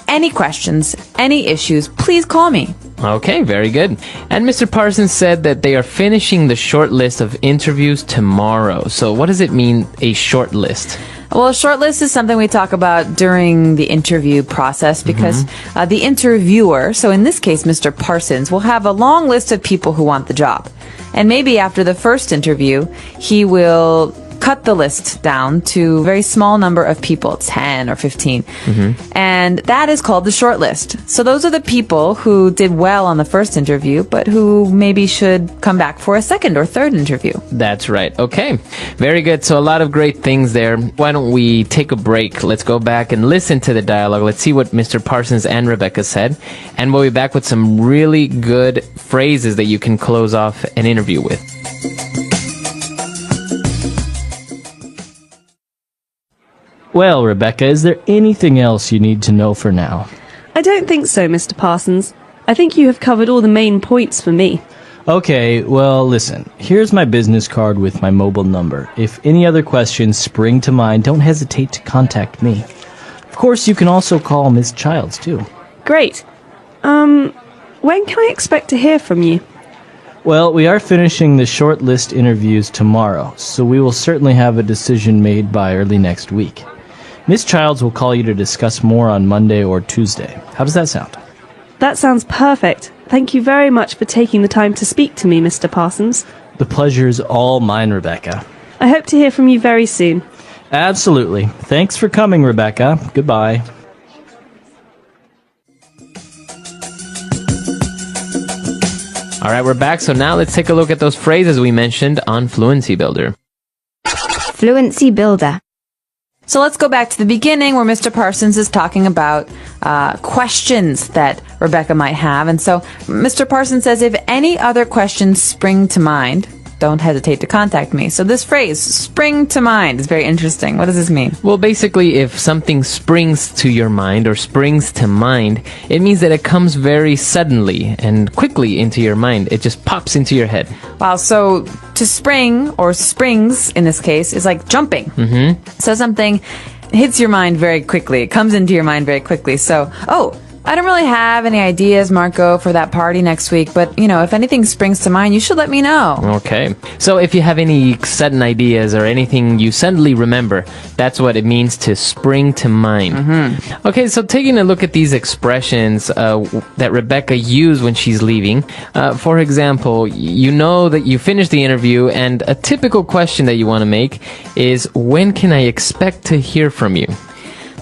any questions, any issues, please call me. Okay, very good. And Mr. Parsons said that they are finishing the short list of interviews tomorrow. So what does it mean, a short list? Well, a short list is something we talk about during the interview process because the interviewer, so in this case, Mr. Parsons, will have a long list of people who want the job. And maybe after the first interview, he will cut the list down to a very small number of people, 10 or 15. And that is called the short list. So those are the people who did well on the first interview, but who maybe should come back for a second or third interview. That's right. Okay. Very good. So a lot of great things there. Why don't we take a break? Let's go back and listen to the dialogue. Let's see what Mr. Parsons and Rebecca said. And we'll be back with some really good phrases that you can close off an interview with. Well, Rebecca, is there anything else you need to know for now? I I don't think so, Mr. Parsons. I think you have covered all the main points for me. Okay, well, listen. Here's my business card with my mobile number. If any other questions spring to mind, don't hesitate to contact me. Of course, you can also call Miss Childs, too. Great. When can I expect to hear from you? Well, we are finishing the short list interviews tomorrow, so we will certainly have a decision made by early next week. Miss Childs will call you to discuss more on Monday or Tuesday. How does that sound? That sounds perfect. Thank you very much for taking the time to speak to me, Mr. Parsons. The pleasure is all mine, Rebecca. I hope to hear from you very soon. Absolutely. Thanks for coming, Rebecca. Goodbye. All right, we're back. So now let's take a look at those phrases we mentioned on Fluency Builder. Fluency Builder. So let's go back to the beginning where Mr. Parsons is talking about questions that Rebecca might have. And so Mr. Parsons says, if any other questions spring to mind, don't hesitate to contact me. So this phrase, spring to mind, is very interesting. What does this mean? Well, basically, if something springs to your mind or springs to mind, it means that it comes very suddenly and quickly into your mind. It just pops into your head. Wow, so to spring, or springs in this case, is like jumping. Mm-hmm. So something hits your mind very quickly. It comes into your mind very quickly. So, I don't really have any ideas, Marco, for that party next week, but, if anything springs to mind, you should let me know. Okay. So if you have any sudden ideas or anything you suddenly remember, that's what it means to spring to mind. Mm-hmm. Okay, so taking a look at these expressions that Rebecca used when she's leaving. For example, you know that you finished the interview, and a typical question that you want to make is, when can I expect to hear from you?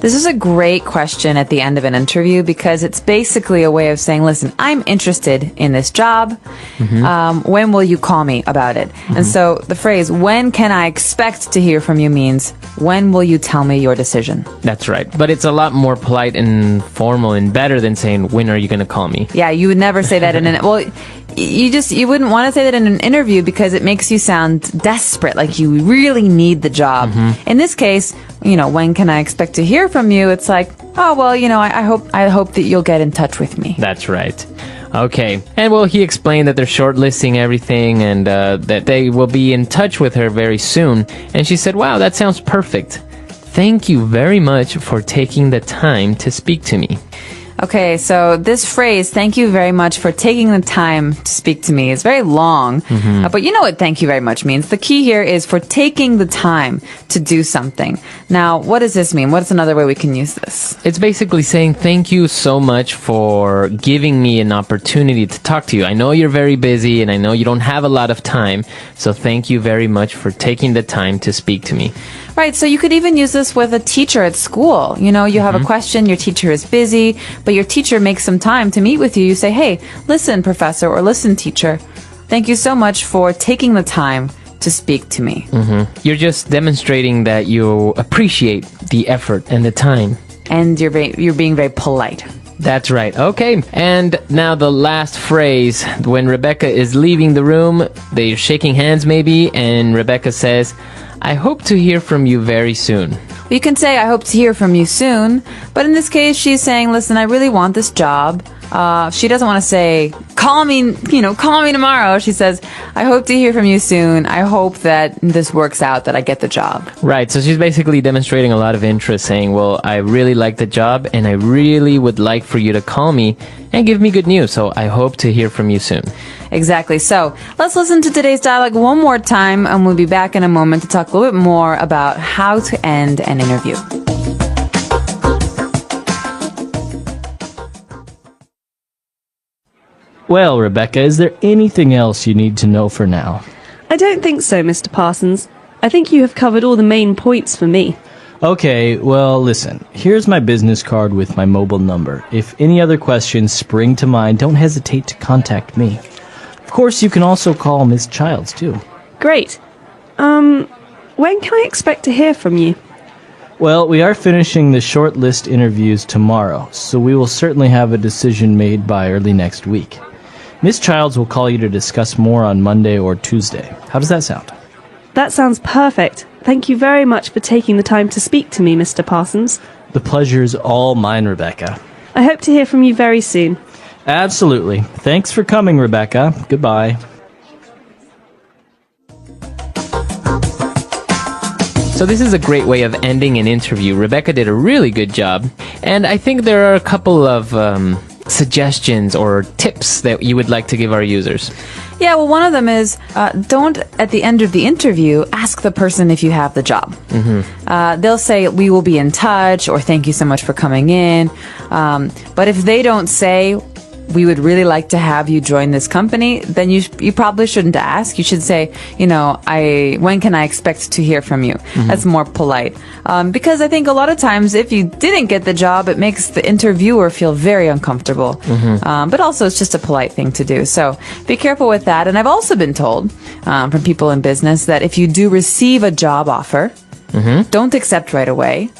This is a great question at the end of an interview because it's basically a way of saying, listen, I'm interested in this job. Mm-hmm. When will you call me about it? Mm-hmm. And so the phrase, when can I expect to hear from you, means, when will you tell me your decision? That's right. But it's a lot more polite and formal and better than saying, when are you going to call me? Yeah, you would never say that in an... Well, you wouldn't want to say that in an interview because it makes you sound desperate, like you really need the job. Mm-hmm. In this case, when can I expect to hear from you? It's like, oh, well, I hope that you'll get in touch with me. That's right. Okay. And well, he explained that they're shortlisting everything and that they will be in touch with her very soon. And she said, wow, that sounds perfect. Thank you very much for taking the time to speak to me. Okay, so this phrase, thank you very much for taking the time to speak to me, is very long. Mm-hmm. But you know what thank you very much means. The key here is for taking the time to do something. Now, what does this mean? What's another way we can use this? It's basically saying thank you so much for giving me an opportunity to talk to you. I know you're very busy and I know you don't have a lot of time. So thank you very much for taking the time to speak to me. Right, so you could even use this with a teacher at school. You have a question, your teacher is busy, but your teacher makes some time to meet with you. You say, hey, listen, professor, or listen, teacher. Thank you so much for taking the time to speak to me. Mm-hmm. You're just demonstrating that you appreciate the effort and the time. And you're being very polite. That's right. Okay. And now the last phrase. When Rebecca is leaving the room, they're shaking hands maybe, and Rebecca says, I hope to hear from you very soon. You can say, I hope to hear from you soon. But in this case, she's saying, listen, I really want this job. She doesn't want to say, call me tomorrow. She says, I hope to hear from you soon. I hope that this works out, that I get the job. Right. So she's basically demonstrating a lot of interest, saying, well, I really like the job and I really would like for you to call me and give me good news. So I hope to hear from you soon. Exactly. So let's listen to today's dialogue one more time, and we'll be back in a moment to talk a little bit more about how to end an interview. Well, Rebecca, is there anything else you need to know for now? I don't think so, Mr. Parsons. I think you have covered all the main points for me. Okay, well, listen. Here's my business card with my mobile number. If any other questions spring to mind, don't hesitate to contact me. Of course, you can also call Miss Childs, too. Great. When can I expect to hear from you? Well, we are finishing the short list interviews tomorrow, so we will certainly have a decision made by early next week. Miss Childs will call you to discuss more on Monday or Tuesday. How does that sound? That sounds perfect. Thank you very much for taking the time to speak to me, Mr. Parsons. The pleasure is all mine, Rebecca. I hope to hear from you very soon. Absolutely. Thanks for coming, Rebecca. Goodbye. So this is a great way of ending an interview. Rebecca did a really good job. And I think there are a couple of suggestions or tips that you would like to give our users. Yeah, well, one of them is don't, at the end of the interview, ask the person if you have the job. They'll say, we will be in touch, or thank you so much for coming in. But if they don't say, we would really like to have you join this company, then you probably shouldn't ask. You should say, when can I expect to hear from you? That's more polite. Because I think a lot of times if you didn't get the job, it makes the interviewer feel very uncomfortable. But also it's just a polite thing to do. So be careful with that. And I've also been told from people in business that if you do receive a job offer, don't accept right away.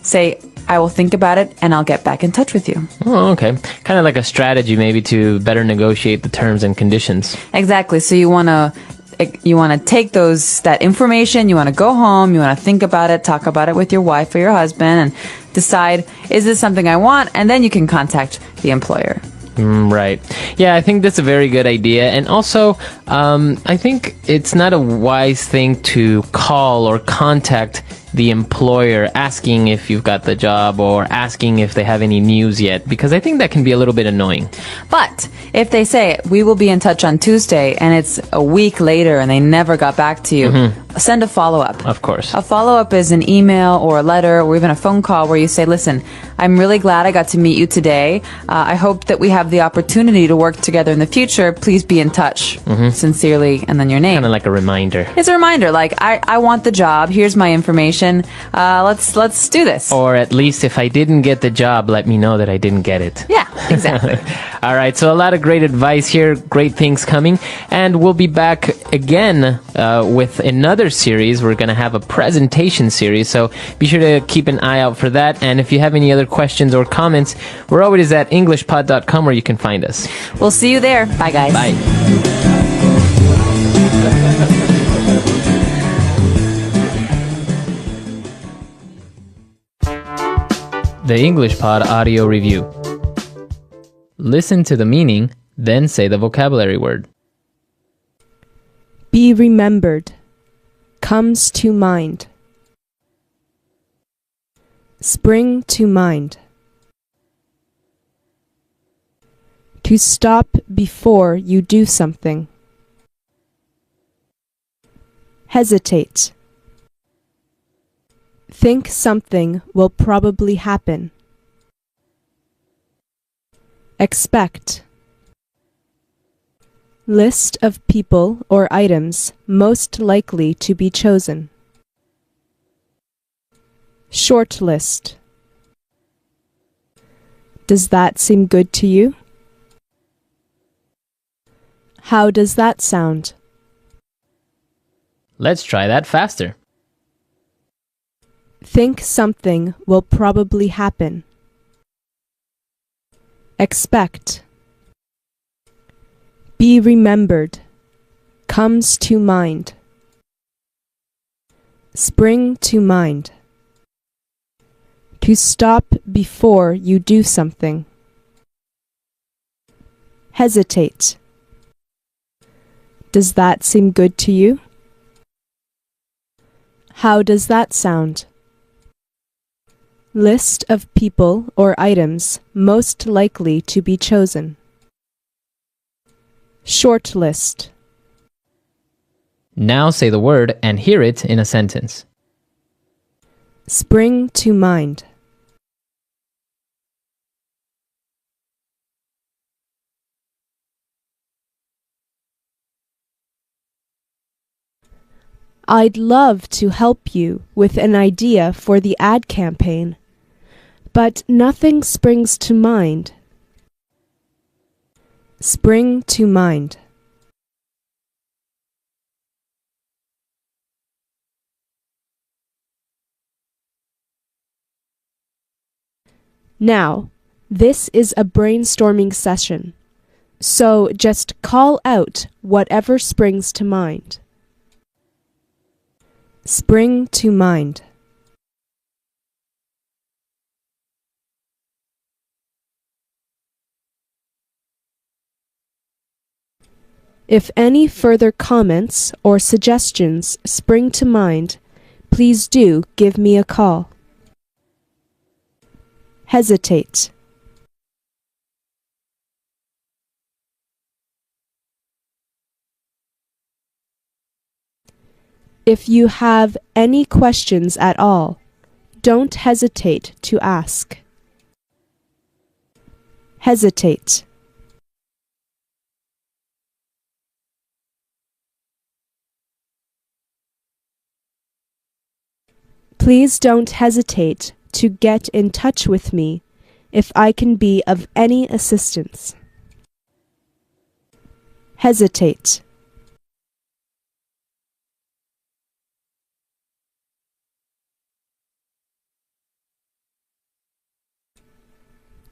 Say, I will think about it and I'll get back in touch with you. Oh, okay. Kind of like a strategy maybe to better negotiate the terms and conditions. Exactly. So you want to take that information, you want to go home, you want to think about it, talk about it with your wife or your husband and decide, is this something I want? And then you can contact the employer. Right. Yeah, I think that's a very good idea. And also, I think it's not a wise thing to call or contact the employer asking if you've got the job or asking if they have any news yet, because I think that can be a little bit annoying. But if they say, we will be in touch on Tuesday, and it's a week later and they never got back to you, send a follow-up. Of course. A follow-up is an email or a letter or even a phone call where you say, listen, I'm really glad I got to meet you today. I hope that we have the opportunity to work together in the future. Please be in touch. Sincerely, and then your name. Kind of like a reminder. It's a reminder, like, I want the job. Here's my information. Let's do this. Or at least if I didn't get the job, let me know that I didn't get it. Yeah, exactly. All right, so a lot of great advice here, great things coming, and we'll be back again with another series. We're going to have a presentation series, so be sure to keep an eye out for that. And if you have any other questions or comments, we're always at englishpod.com where you can find us. We'll see you there. Bye, guys. Bye. The English Pod Audio Review. Listen to the meaning, then say the vocabulary word. Be remembered. Comes to mind. Spring to mind. To stop before you do something. Hesitate. Think something will probably happen. Expect. List of people or items most likely to be chosen. Short list. Does that seem good to you? How does that sound? Let's try that faster. Think something will probably happen. Expect. Be remembered. Comes to mind. Spring to mind. To stop before you do something. Hesitate. Does that seem good to you? How does that sound? List of people or items most likely to be chosen. Short list. Now say the word and hear it in a sentence. Spring to mind. I'd love to help you with an idea for the ad campaign, but nothing springs to mind. Spring to mind. Now, this is a brainstorming session, so just call out whatever springs to mind. Spring to mind. If any further comments or suggestions spring to mind, please do give me a call. Hesitate. If you have any questions at all, don't hesitate to ask. Hesitate. Please don't hesitate to get in touch with me if I can be of any assistance. Hesitate.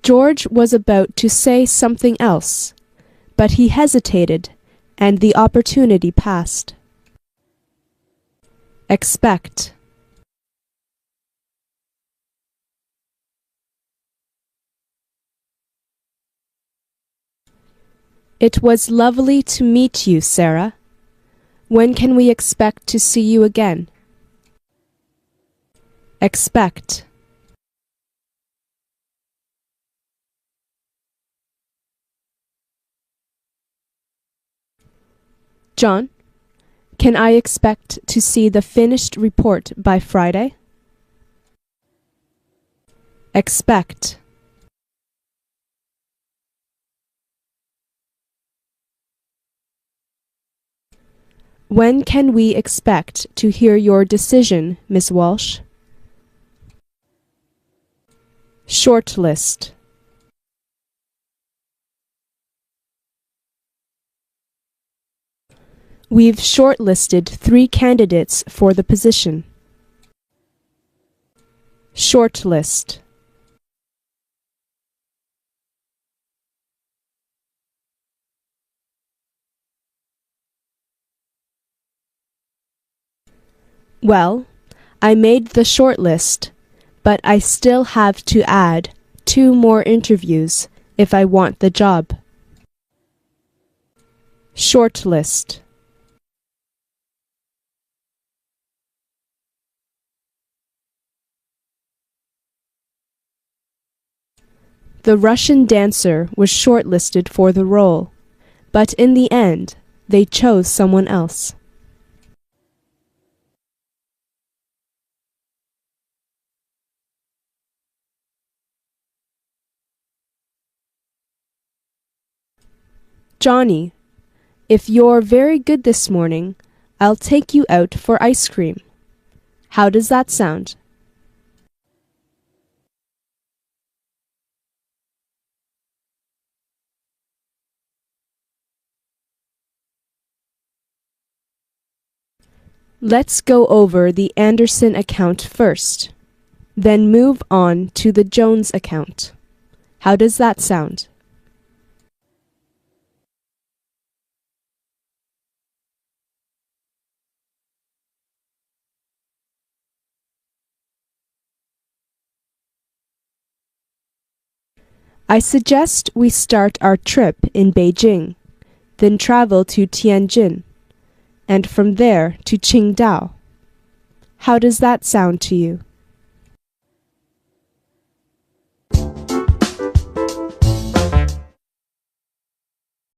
George was about to say something else, but he hesitated, and the opportunity passed. Expect. It was lovely to meet you, Sarah. When can we expect to see you again? Expect. John, can I expect to see the finished report by Friday? Expect. When can we expect to hear your decision, Miss Walsh? Shortlist. We've shortlisted 3 candidates for the position. Shortlist. Well, I made the shortlist, but I still have to add 2 more interviews if I want the job. Shortlist. The Russian dancer was shortlisted for the role, but in the end, they chose someone else. Johnny, if you're very good this morning, I'll take you out for ice cream. How does that sound? Let's go over the Anderson account first, then move on to the Jones account. How does that sound? I suggest we start our trip in Beijing, then travel to Tianjin, and from there to Qingdao. How does that sound to you?